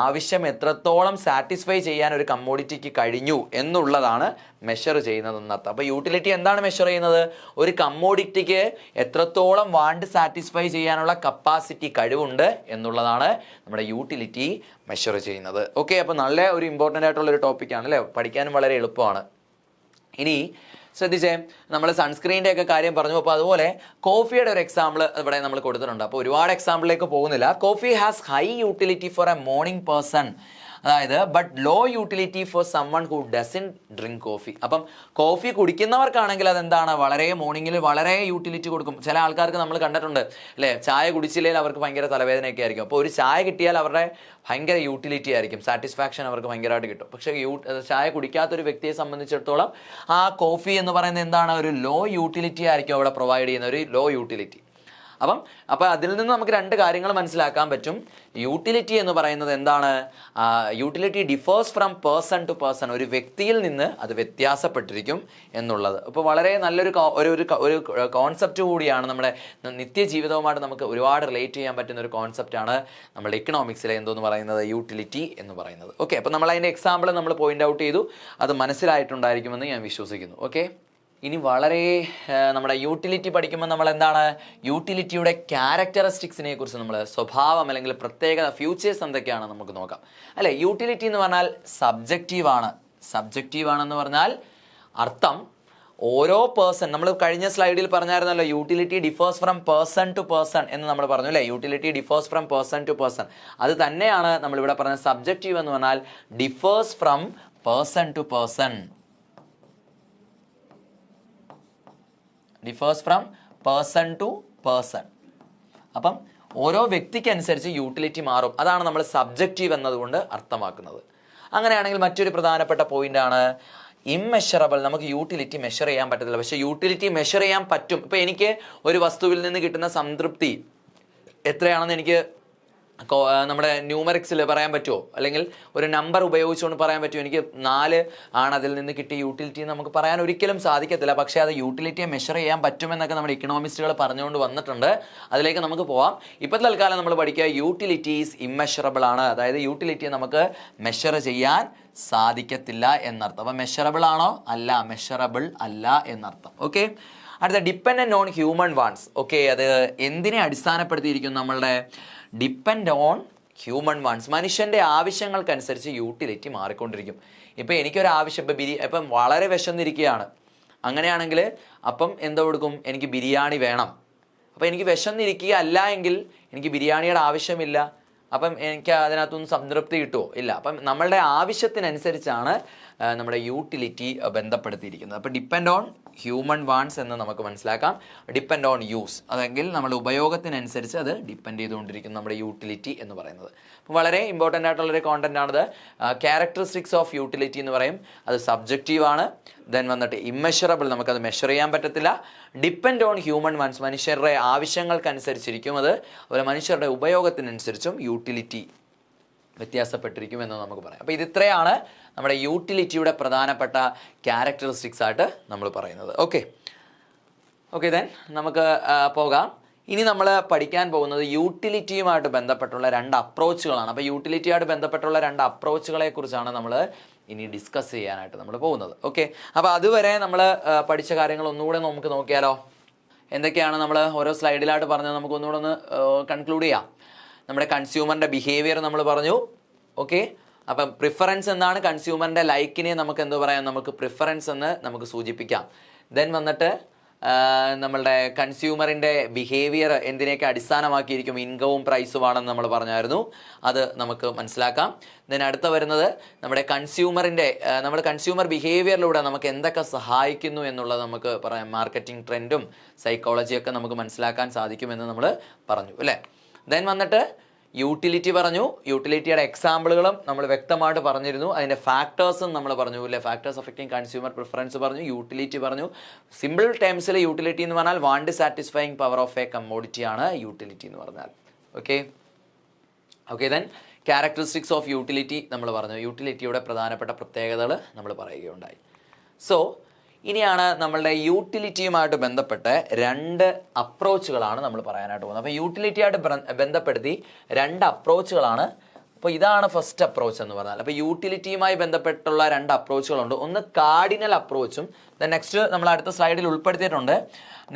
ആവശ്യം എത്രത്തോളം സാറ്റിസ്ഫൈ ചെയ്യാൻ ഒരു കമ്മോഡിറ്റിക്ക് കഴിഞ്ഞു എന്നുള്ളതാണ് മെഷർ ചെയ്യുന്നതെന്നർത്ഥം. അപ്പോൾ യൂട്ടിലിറ്റി എന്താണ് മെഷർ ചെയ്യുന്നത്? ഒരു കമ്മോഡിറ്റിക്ക് എത്രത്തോളം വാണ്ട് സാറ്റിസ്ഫൈ ചെയ്യാനുള്ള കപ്പാസിറ്റി, കഴിവുണ്ട് എന്നുള്ളതാണ് നമ്മുടെ യൂട്ടിലിറ്റി മെഷർ ചെയ്യുന്നത്. ഓക്കെ, അപ്പോൾ നല്ല ഒരു ഇമ്പോർട്ടൻ്റ് ആയിട്ടുള്ളൊരു ടോപ്പിക്കാണ്, അല്ലേ? പഠിക്കാനും വളരെ എളുപ്പമാണ്. ഇനി ശ്രദ്ധിച്ചേ, നമ്മൾ സൺസ്ക്രീൻ്റെ ഒക്കെ കാര്യം പറഞ്ഞു. അപ്പോൾ അതുപോലെ കോഫിയുടെ ഒരു എക്സാമ്പിൾ ഇവിടെ നമ്മൾ കൊടുത്തിട്ടുണ്ട്. അപ്പോൾ ഒരുപാട് എക്സാമ്പിളിലേക്ക് പോകുന്നില്ല. Coffee has high utility for a morning person, അതായത് but low utility for someone who doesn't drink coffee. അപ്പം കോഫി കുടിക്കുന്നവർക്കാണെങ്കിൽ അതെന്താണ്? വളരെ മോർണിംഗിൽ വളരെ യൂട്ടിലിറ്റി കൊടുക്കും. ചില ആൾക്കാർക്ക് നമ്മൾ കണ്ടിട്ടുണ്ട്, അല്ലേ? ചായ കുടിച്ചില്ലെങ്കിൽ അവർക്ക് ഭയങ്കര തലവേദനയൊക്കെ ആയിരിക്കും. അപ്പോൾ ഒരു ചായ കിട്ടിയാൽ അവരുടെ ഭയങ്കര യൂട്ടിലിറ്റി ആയിരിക്കും, സാറ്റിസ്ഫാക്ഷൻ അവർക്ക് ഭയങ്കരമായിട്ട് കിട്ടും. പക്ഷേ ചായ കുടിക്കാത്തൊരു വ്യക്തിയെ സംബന്ധിച്ചിടത്തോളം ആ കോഫി എന്ന് പറയുന്നത് എന്താണ്? ഒരു ലോ യൂട്ടിലിറ്റി ആയിരിക്കും അവിടെ പ്രൊവൈഡ് ചെയ്യുന്ന, ഒരു ലോ യൂട്ടിലിറ്റി. അപ്പോൾ അതിൽ നിന്ന് നമുക്ക് രണ്ട് കാര്യങ്ങൾ മനസ്സിലാക്കാൻ പറ്റും. യൂട്ടിലിറ്റി എന്ന് പറയുന്നത് എന്താണ്? Utility differs from person to person. ഒരു വ്യക്തിയിൽ നിന്ന് അത് വ്യത്യാസപ്പെട്ടിരിക്കും എന്നുള്ളത്. അപ്പോൾ വളരെ നല്ലൊരു ഒരു കോൺസെപ്റ്റ് കൂടിയാണ്. നമ്മുടെ നിത്യജീവിതവുമായിട്ട് നമുക്ക് ഒരുപാട് റിലേറ്റ് ചെയ്യാൻ പറ്റുന്ന ഒരു കോൺസെപ്റ്റാണ് നമ്മുടെ എക്കണോമിക്സിലെ എന്തോന്ന് പറയുന്നത്? യൂട്ടിലിറ്റി എന്ന് പറയുന്നത്. ഓക്കെ, അപ്പോൾ നമ്മൾ അതിൻ്റെ എക്സാമ്പിൾ നമ്മൾ പോയിന്റ് ഔട്ട് ചെയ്തു. അത് മനസ്സിലായിട്ടുണ്ടായിരിക്കുമെന്ന് ഞാൻ വിശ്വസിക്കുന്നു. ഓക്കെ, ഇനി വളരെ നമ്മുടെ യൂട്ടിലിറ്റി പഠിക്കുമ്പോൾ നമ്മൾ എന്താണ്? യൂട്ടിലിറ്റിയുടെ ക്യാരക്ടറിസ്റ്റിക്സിനെ കുറിച്ച് നമ്മൾ സ്വഭാവം അല്ലെങ്കിൽ പ്രത്യേകത, ഫ്യൂച്ചേഴ്സ് എന്തൊക്കെയാണ് നമുക്ക് നോക്കാം, അല്ലേ? യൂട്ടിലിറ്റി എന്ന് പറഞ്ഞാൽ സബ്ജക്റ്റീവാണെന്ന് പറഞ്ഞാൽ അർത്ഥം ഓരോ പേഴ്സൺ, നമ്മൾ കഴിഞ്ഞ സ്ലൈഡിൽ പറഞ്ഞായിരുന്നല്ലോ, utility differs from person to person എന്ന് നമ്മൾ പറഞ്ഞു, അല്ലേ? Utility differs from person to person. അത് തന്നെയാണ് നമ്മളിവിടെ പറഞ്ഞ സബ്ജക്റ്റീവ് എന്ന് പറഞ്ഞാൽ differs from person to person, differs from person to person. അപ്പം ഓരോ വ്യക്തിക്കനുസരിച്ച് യൂട്ടിലിറ്റി മാറും. അതാണ് നമ്മൾ സബ്ജക്റ്റീവ് എന്നതുകൊണ്ട് അർത്ഥമാക്കുന്നത്. അങ്ങനെയാണെങ്കിൽ മറ്റൊരു പ്രധാനപ്പെട്ട പോയിന്റാണ് ഇമ്മെഷറബിൾ. നമുക്ക് യൂട്ടിലിറ്റി മെഷർ ചെയ്യാൻ പറ്റത്തില്ല, പക്ഷേ യൂട്ടിലിറ്റി മെഷർ ചെയ്യാൻ പറ്റും. ഇപ്പം എനിക്ക് ഒരു വസ്തുവിൽ നിന്ന് കിട്ടുന്ന സംതൃപ്തി എത്രയാണെന്ന് എനിക്ക് നമ്മുടെ ന്യൂമറിക്സിൽ പറയാൻ പറ്റുമോ, അല്ലെങ്കിൽ ഒരു നമ്പർ ഉപയോഗിച്ചുകൊണ്ട് പറയാൻ പറ്റുമോ? എനിക്ക് 4 ആണ് അതിൽ നിന്ന് കിട്ടിയ യൂട്ടിലിറ്റി നമുക്ക് പറയാൻ ഒരിക്കലും സാധിക്കത്തില്ല. പക്ഷേ അത് യൂട്ടിലിറ്റിയെ മെഷർ ചെയ്യാൻ പറ്റുമെന്നൊക്കെ നമ്മുടെ ഇക്കണോമിസ്റ്റുകൾ പറഞ്ഞുകൊണ്ട് വന്നിട്ടുണ്ട്. അതിലേക്ക് നമുക്ക് പോവാം. ഇപ്പോൾ തൽക്കാലം നമ്മൾ പഠിക്കുക യൂട്ടിലിറ്റീസ് ഇമ്മെഷറബിൾ ആണ്. അതായത് യൂട്ടിലിറ്റിയെ നമുക്ക് മെഷർ ചെയ്യാൻ സാധിക്കത്തില്ല എന്നർത്ഥം. അപ്പം മെഷറബിൾ ആണോ? അല്ല, മെഷറബിൾ അല്ല എന്നർത്ഥം. ഓക്കെ, അടുത്ത dependent on human wants. Okay, അത് എന്തിനെ അടിസ്ഥാനപ്പെടുത്തിയിരിക്കും? നമ്മളുടെ ഡിപ്പെൻഡ് ഓൺ ഹ്യൂമൻ വാണ്ട്സ്. മനുഷ്യൻ്റെ ആവശ്യങ്ങൾക്കനുസരിച്ച് യൂട്ടിലിറ്റി മാറിക്കൊണ്ടിരിക്കും. ഇപ്പം എനിക്കൊരു ആവശ്യം, ഇപ്പം വളരെ വിശന്നിരിക്കുകയാണ്, അങ്ങനെയാണെങ്കിൽ അപ്പം എന്തോ കൊടുക്കും? എനിക്ക് ബിരിയാണി വേണം. അപ്പം എനിക്ക് വിശന്നിരിക്കുക അല്ല എങ്കിൽ എനിക്ക് ബിരിയാണിയുടെ ആവശ്യമില്ല. അപ്പം എനിക്ക് അതിനകത്തൊന്നും സംതൃപ്തി കിട്ടുമോ? ഇല്ല. അപ്പം നമ്മളുടെ ആവശ്യത്തിനനുസരിച്ചാണ് നമ്മുടെ യൂട്ടിലിറ്റി ബന്ധപ്പെടുത്തിയിരിക്കുന്നത്. അപ്പോൾ ഡിപ്പെൻഡ് ഓൺ ഹ്യൂമൻ വാണ്ട്സ് എന്ന് നമുക്ക് മനസ്സിലാക്കാം. ഡിപ്പെൻഡ് ഓൺ യൂസ്, അതെങ്കിൽ നമ്മുടെ ഉപയോഗത്തിനനുസരിച്ച് അത് ഡിപ്പെൻഡ് ചെയ്തുകൊണ്ടിരിക്കും നമ്മുടെ യൂട്ടിലിറ്റി എന്ന് പറയുന്നത്. അപ്പോൾ വളരെ ഇമ്പോർട്ടൻ്റ് ആയിട്ടുള്ളൊരു കോണ്ടന്റ് ആണത്. ക്യാരക്ടറിസ്റ്റിക്സ് ഓഫ് യൂട്ടിലിറ്റി എന്ന് പറയും. അത് സബ്ജക്റ്റീവ് ആണ്. ദെൻ വന്നിട്ട് ഇമ്മെഷറബിൾ, നമുക്കത് മെഷർ ചെയ്യാൻ പറ്റത്തില്ല. ഡിപ്പെൻഡ് ഓൺ ഹ്യൂമൻ വാണ്ട്സ്, മനുഷ്യരുടെ ആവശ്യങ്ങൾക്കനുസരിച്ചിരിക്കും അത്. അതുപോലെ മനുഷ്യരുടെ ഉപയോഗത്തിനനുസരിച്ചും യൂട്ടിലിറ്റി വ്യത്യാസപ്പെട്ടിരിക്കും എന്ന് നമുക്ക് പറയാം. അപ്പോൾ ഇതിത്രയാണ് നമ്മുടെ യൂട്ടിലിറ്റിയുടെ പ്രധാനപ്പെട്ട ക്യാരക്ടറിസ്റ്റിക്സ് ആയിട്ട് നമ്മൾ പറയുന്നത്. ഓക്കെ ദെൻ നമുക്ക് പോകാം. ഇനി നമ്മൾ പഠിക്കാൻ പോകുന്നത് യൂട്ടിലിറ്റിയുമായിട്ട് ബന്ധപ്പെട്ടുള്ള 2 അപ്രോച്ചുകളാണ്. അപ്പോൾ യൂട്ടിലിറ്റിയായിട്ട് ബന്ധപ്പെട്ടുള്ള 2 അപ്രോച്ചുകളെ കുറിച്ചാണ് നമ്മൾ ഇനി ഡിസ്കസ് ചെയ്യാനായിട്ട് നമ്മൾ പോകുന്നത്. ഓക്കെ, അപ്പോൾ അതുവരെ നമ്മൾ പഠിച്ച കാര്യങ്ങൾ ഒന്നുകൂടെ നമുക്ക് നോക്കിയാലോ? എന്തൊക്കെയാണ് നമ്മൾ ഓരോ സ്ലൈഡിലായിട്ട് പറഞ്ഞത് നമുക്ക് ഒന്നുകൂടെ ഒന്ന് കൺക്ലൂഡ് ചെയ്യാം. നമ്മുടെ കൺസ്യൂമറിൻ്റെ ബിഹേവിയർ നമ്മൾ പറഞ്ഞു. ഓക്കെ, അപ്പം പ്രിഫറൻസ് എന്താണ്? കൺസ്യൂമറിൻ്റെ ലൈക്കിനെ നമുക്ക് എന്ത് പറയാം? നമുക്ക് പ്രിഫറൻസ് എന്ന് നമുക്ക് സൂചിപ്പിക്കാം. ദെൻ വന്നിട്ട് നമ്മളുടെ കൺസ്യൂമറിൻ്റെ ബിഹേവിയർ എന്തിനെയൊക്കെ അടിസ്ഥാനമാക്കിയിരിക്കും? ഇൻകവും പ്രൈസുമാണെന്ന് നമ്മൾ പറഞ്ഞായിരുന്നു. അത് നമുക്ക് മനസ്സിലാക്കാം. ദെൻ അടുത്ത വരുന്നത് നമ്മുടെ കൺസ്യൂമർ ബിഹേവിയറിലൂടെ നമുക്ക് എന്തൊക്കെ സഹായിക്കുന്നു എന്നുള്ളത് നമുക്ക് പറയാം. മാർക്കറ്റിംഗ് ട്രെൻഡും സൈക്കോളജിയൊക്കെ നമുക്ക് മനസ്സിലാക്കാൻ സാധിക്കുമെന്ന് നമ്മൾ പറഞ്ഞു അല്ലേ? ദെൻ വന്നിട്ട് യൂട്ടിലിറ്റി പറഞ്ഞു. യൂട്ടിലിറ്റിയുടെ എക്സാമ്പിളുകളും നമ്മൾ വ്യക്തമായിട്ട് പറഞ്ഞിരുന്നു. അതിൻ്റെ ഫാക്ടേഴ്സും നമ്മൾ പറഞ്ഞു അല്ലേ? ഫാക്ടേഴ്സ് അഫക്റ്റിംഗ് കൺസ്യൂമർ പ്രിഫറൻസ് പറഞ്ഞു, യൂട്ടിലിറ്റി പറഞ്ഞു. സിമ്പിൾ ടേംസിൽ യൂട്ടിലിറ്റി എന്ന് പറഞ്ഞാൽ want satisfying power of a commodity ആണ് യൂട്ടിലിറ്റി എന്ന് പറഞ്ഞാൽ. Okay then characteristics of utility നമ്മൾ പറഞ്ഞു. യൂട്ടിലിറ്റിയുടെ പ്രധാനപ്പെട്ട പ്രത്യേകതകൾ നമ്മൾ പറയുകയുണ്ടായി. സോ ഇനിയാണ് നമ്മളുടെ യൂട്ടിലിറ്റിയുമായിട്ട് ബന്ധപ്പെട്ട് 2 അപ്രോച്ചുകളാണ് നമ്മൾ പറയാനായിട്ട് പോകുന്നത്. അപ്പോൾ യൂട്ടിലിറ്റിയായിട്ട് ബന്ധപ്പെടുത്തി 2 അപ്രോച്ചുകളാണ്. അപ്പോൾ ഇതാണ് ഫസ്റ്റ് അപ്രോച്ച് എന്ന് പറഞ്ഞാൽ. അപ്പോൾ യൂട്ടിലിറ്റിയുമായി ബന്ധപ്പെട്ടുള്ള 2 അപ്രോച്ചുകളുണ്ട്. ഒന്ന് കാർഡിനൽ അപ്രോച്ചും ദെൻ നെക്സ്റ്റ് നമ്മൾ അടുത്ത സ്ലൈഡിൽ ഉൾപ്പെടുത്തിയിട്ടുണ്ട്.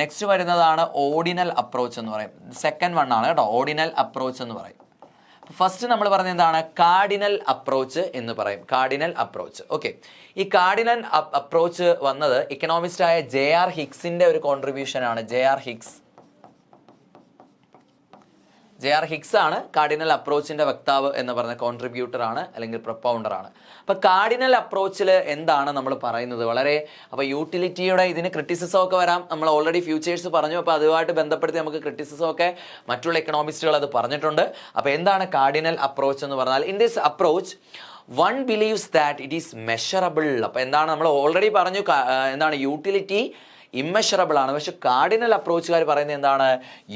നെക്സ്റ്റ് വരുന്നതാണ് ഓർഡിനൽ അപ്രോച്ച് എന്ന് പറയും. സെക്കൻഡ് വൺ ആണ് കേട്ടോ, ഓർഡിനൽ അപ്രോച്ച് എന്ന് പറയും. ഫസ്റ്റ് നമ്മൾ പറഞ്ഞ എന്താണ്? കാർഡിനൽ അപ്രോച്ച് എന്ന് പറയും. Cardinal approach. ഓക്കെ, ഈ കാർഡിനൽ അപ്രോച്ച് വന്നത് ഇക്കണോമിസ്റ്റായ JR ഹിക്സിന്റെ ഒരു കോൺട്രിബ്യൂഷൻ ആണ്. JR ഹിക്സ് ആണ് കാർഡിനൽ അപ്രോച്ചിന്റെ വക്താവ് എന്ന് പറഞ്ഞ കോൺട്രിബ്യൂട്ടർ ആണ്, അല്ലെങ്കിൽ പ്രൊപ്പൗണ്ടർ ആണ്. അപ്പോൾ കാർഡിനൽ അപ്രോച്ചിൽ എന്താണ് നമ്മൾ പറയുന്നത്? അപ്പോൾ യൂട്ടിലിറ്റിയുടെ ഇതിന് ക്രിറ്റിസിസം ഒക്കെ വരാം. നമ്മൾ ഓൾറെഡി ഫ്യൂച്ചേഴ്സ് പറഞ്ഞു. അപ്പോൾ അതുമായിട്ട് ബന്ധപ്പെടുത്തി നമുക്ക് ക്രിറ്റിസിസം ഒക്കെ മറ്റുള്ള എക്കണോമിസ്റ്റുകൾ അത് പറഞ്ഞിട്ടുണ്ട്. അപ്പോൾ എന്താണ് കാർഡിനൽ അപ്രോച്ച് എന്ന് പറഞ്ഞാൽ? In this approach one believes that it is measurable. അപ്പോൾ എന്താണ്? നമ്മൾ ഓൾറെഡി പറഞ്ഞു എന്താണ്? യൂട്ടിലിറ്റി ഇമ്മെഷറബിൾ ആണ്. പക്ഷെ കാർഡിനൽ അപ്രോച്ചുകാർ പറയുന്നത് എന്താണ്?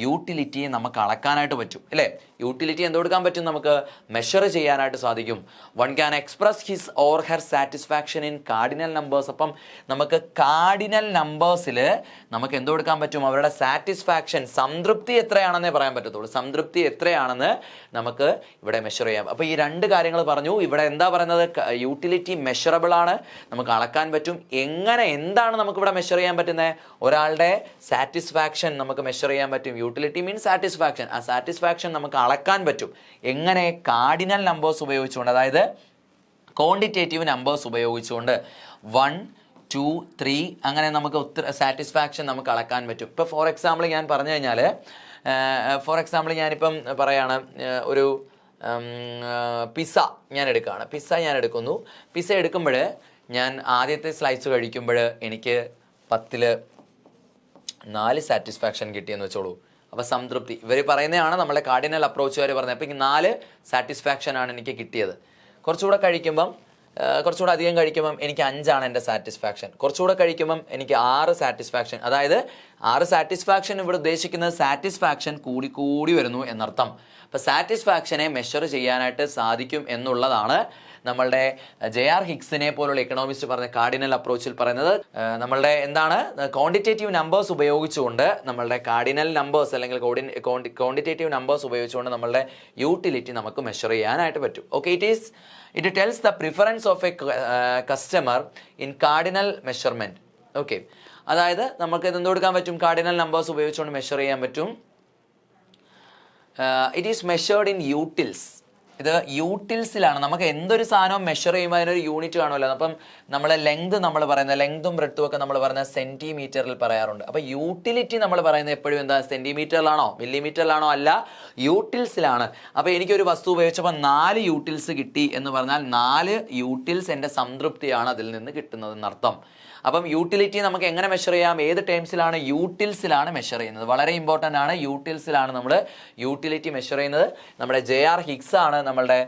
യൂട്ടിലിറ്റിയെ നമുക്ക് അളക്കാനായിട്ട് പറ്റും അല്ലേ? യൂട്ടിലിറ്റി എന്ത് കൊടുക്കാൻ പറ്റും? നമുക്ക് മെഷർ ചെയ്യാനായിട്ട് സാധിക്കും. One can express his or her satisfaction in cardinal numbers. അപ്പം നമുക്ക് കാർഡിനൽ നമ്പേഴ്സിൽ നമുക്ക് എന്ത് കൊടുക്കാൻ പറ്റും? അവരുടെ സാറ്റിസ്ഫാക്ഷൻ, സംതൃപ്തി എത്രയാണെന്നേ പറയാൻ പറ്റത്തുള്ളൂ. സംതൃപ്തി എത്രയാണെന്ന് നമുക്ക് ഇവിടെ മെഷർ ചെയ്യാം. അപ്പോൾ ഈ 2 കാര്യങ്ങൾ പറഞ്ഞു. ഇവിടെ എന്താ പറയുന്നത്? യൂട്ടിലിറ്റി മെഷറബിൾ ആണ്, നമുക്ക് അളക്കാൻ പറ്റും. എന്താണ് നമുക്കിവിടെ മെഷർ ചെയ്യാൻ പറ്റുന്നത്? ഒരാളുടെ സാറ്റിസ്ഫാക്ഷൻ നമുക്ക് മെഷർ ചെയ്യാൻ പറ്റും. Utility means satisfaction. ആ സാറ്റിസ്ഫാക്ഷൻ നമുക്ക് അളക്കാൻ പറ്റും. എങ്ങനെ? കാർഡിനൽ നമ്പേഴ്സ് ഉപയോഗിച്ചുകൊണ്ട്, അതായത് ക്വാണ്ടിറ്റേറ്റീവ് നമ്പേഴ്സ് ഉപയോഗിച്ചുകൊണ്ട് 1, 2, 3 അങ്ങനെ നമുക്ക് സാറ്റിസ്ഫാക്ഷൻ നമുക്ക് അളക്കാൻ പറ്റും. ഇപ്പോൾ ഫോർ എക്സാമ്പിൾ ഞാൻ പറഞ്ഞു കഴിഞ്ഞാൽ, ഞാനിപ്പം പറയാണ്, ഒരു പിസ്സ ഞാൻ എടുക്കുകയാണ്. ഞാൻ എടുക്കുന്നു. പിസ്സ എടുക്കുമ്പോൾ ഞാൻ ആദ്യത്തെ സ്ലൈസ് കഴിക്കുമ്പോൾ എനിക്ക് 10ൽ 4 സാറ്റിസ്ഫാക്ഷൻ കിട്ടിയെന്ന് വെച്ചോളൂ. അപ്പോൾ സംതൃപ്തി ഇവർ പറയുന്നതാണ്, നമ്മളെ കാർഡിനൽ അപ്രോച്ചുകാർ പറഞ്ഞത്. അപ്പോൾ എനിക്ക് 4 സാറ്റിസ്ഫാക്ഷൻ ആണ് എനിക്ക് കിട്ടിയത്. കുറച്ചുകൂടെ അധികം കഴിക്കുമ്പം എനിക്ക് 5 എൻ്റെ സാറ്റിസ്ഫാക്ഷൻ. കുറച്ചുകൂടെ കഴിക്കുമ്പം എനിക്ക് 6 സാറ്റിസ്ഫാക്ഷൻ. അതായത് 6 സാറ്റിസ്ഫാക്ഷൻ ഇവിടെ ഉദ്ദേശിക്കുന്നത് സാറ്റിസ്ഫാക്ഷൻ കൂടി വരുന്നു എന്നർത്ഥം. അപ്പോൾ സാറ്റിസ്ഫാക്ഷനെ മെഷർ ചെയ്യാനായിട്ട് സാധിക്കും എന്നുള്ളതാണ് നമ്മളുടെ JR ഹിഗ്സിനെ പോലുള്ള എക്കണോമിസ്റ്റ് പറഞ്ഞ കാർഡിനൽ അപ്രോച്ചിൽ പറയുന്നത്. നമ്മളുടെ എന്താണ് ക്വാണ്ടിറ്റേറ്റീവ് നമ്പേഴ്സ് ഉപയോഗിച്ചുകൊണ്ട് നമ്മളുടെ കാർഡിനൽ നമ്പേഴ്സ് അല്ലെങ്കിൽ ക്വാണ്ടിറ്റേറ്റീവ് നമ്പേഴ്സ് ഉപയോഗിച്ചുകൊണ്ട് നമ്മളുടെ യൂട്ടിലിറ്റി നമുക്ക് മെഷർ ചെയ്യാനായിട്ട് പറ്റും. Okay, it tells the preference of A customer in cardinal measurement. Okay, അതായത് നമുക്ക് ഇത് എന്ത് കൊടുക്കാൻ പറ്റും? കാർഡിനൽ നമ്പേഴ്സ് ഉപയോഗിച്ചുകൊണ്ട് മെഷർ ചെയ്യാൻ പറ്റും. It is measured in utils. ഇത് യൂട്ടിൽസിലാണ്. നമുക്ക് എന്തൊരു സാധനവും മെഷർ ചെയ്യുമ്പോൾ അതിനൊരു യൂണിറ്റ് കാണുമല്ലോ. അപ്പം നമ്മളെ ലെങ്ത് നമ്മൾ പറയുന്നത്, ലെങ്തും ബ്രെഡ്ത്തും ഒക്കെ നമ്മൾ പറയുന്നത് സെൻറ്റിമീറ്ററിൽ പറയാറുണ്ട്. അപ്പോൾ യൂട്ടിലിറ്റി നമ്മൾ പറയുന്നത് എപ്പോഴും എന്താ, സെൻറ്റിമീറ്ററിലാണോ മില്ലിമീറ്ററിലാണോ? അല്ല, യൂട്ടിൽസിലാണ്. അപ്പോൾ എനിക്കൊരു വസ്തു ഉപയോഗിച്ചപ്പോൾ 4 യൂട്ടിൽസ് കിട്ടി എന്ന് പറഞ്ഞാൽ 4 യൂട്ടിൽസ് എൻ്റെ സംതൃപ്തിയാണ് അതിൽ നിന്ന് കിട്ടുന്നതെന്നർത്ഥം. അപ്പം യൂട്ടിലിറ്റി നമുക്ക് എങ്ങനെ മെഷർ ചെയ്യാം? ഏത് ടേംസിലാണ്? യൂട്ടിൽസിലാണ് മെഷർ ചെയ്യുന്നത്. വളരെ ഇമ്പോർട്ടൻ്റ് ആണ്. യൂട്ടിൽസിലാണ് നമ്മൾ യൂട്ടിലിറ്റി മെഷർ ചെയ്യുന്നത്. നമ്മുടെ JR ഹിഗ്സ് ആണ് നമ്മളുടെ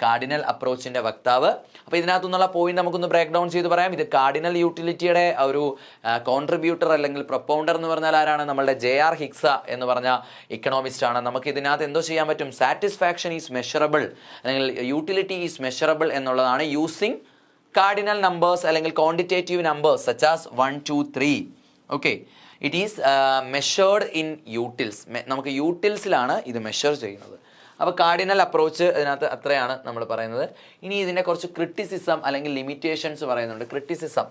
കാർഡിനൽ അപ്രോച്ചിൻ്റെ വക്താവ്. അപ്പോൾ ഇതിനകത്തുനിന്നുള്ള പോയിന്റ് നമുക്കൊന്ന് ബ്രേക്ക് ഡൗൺ ചെയ്ത് പറയാം. ഇത് കാർഡിനൽ യൂട്ടിലിറ്റിയുടെ ഒരു കോൺട്രിബ്യൂട്ടർ അല്ലെങ്കിൽ പ്രൊപ്പൗണ്ടർ എന്ന് പറഞ്ഞാൽ ആരാണ്? നമ്മളുടെ JR ഹിഗ്സ് എന്ന് പറഞ്ഞ ഇക്കണോമിസ്റ്റ് ആണ്. നമുക്ക് ഇതിനകത്ത് എന്തോ ചെയ്യാൻ പറ്റും? സാറ്റിസ്ഫാക്ഷൻ ഈസ് മെഷറബിൾ അല്ലെങ്കിൽ യൂട്ടിലിറ്റി ഈസ് മെഷറബിൾ എന്നുള്ളതാണ് യൂസിങ് കാർഡിനൽ നമ്പേഴ്സ് അല്ലെങ്കിൽ quantitative numbers such as 1, 2, 3. Okay, it is measured in utils. നമുക്ക് യൂട്ടിൽസിലാണ് ഇത് മെഷർ ചെയ്യുന്നത്. അപ്പോൾ കാർഡിനൽ അപ്രോച്ച് ഇതിനകത്ത് അത്രയാണ് നമ്മൾ പറയുന്നത്. ഇനി ഇതിൻ്റെ കുറച്ച് ക്രിറ്റിസിസം അല്ലെങ്കിൽ ലിമിറ്റേഷൻസ് പറയുന്നുണ്ട്. ക്രിറ്റിസിസം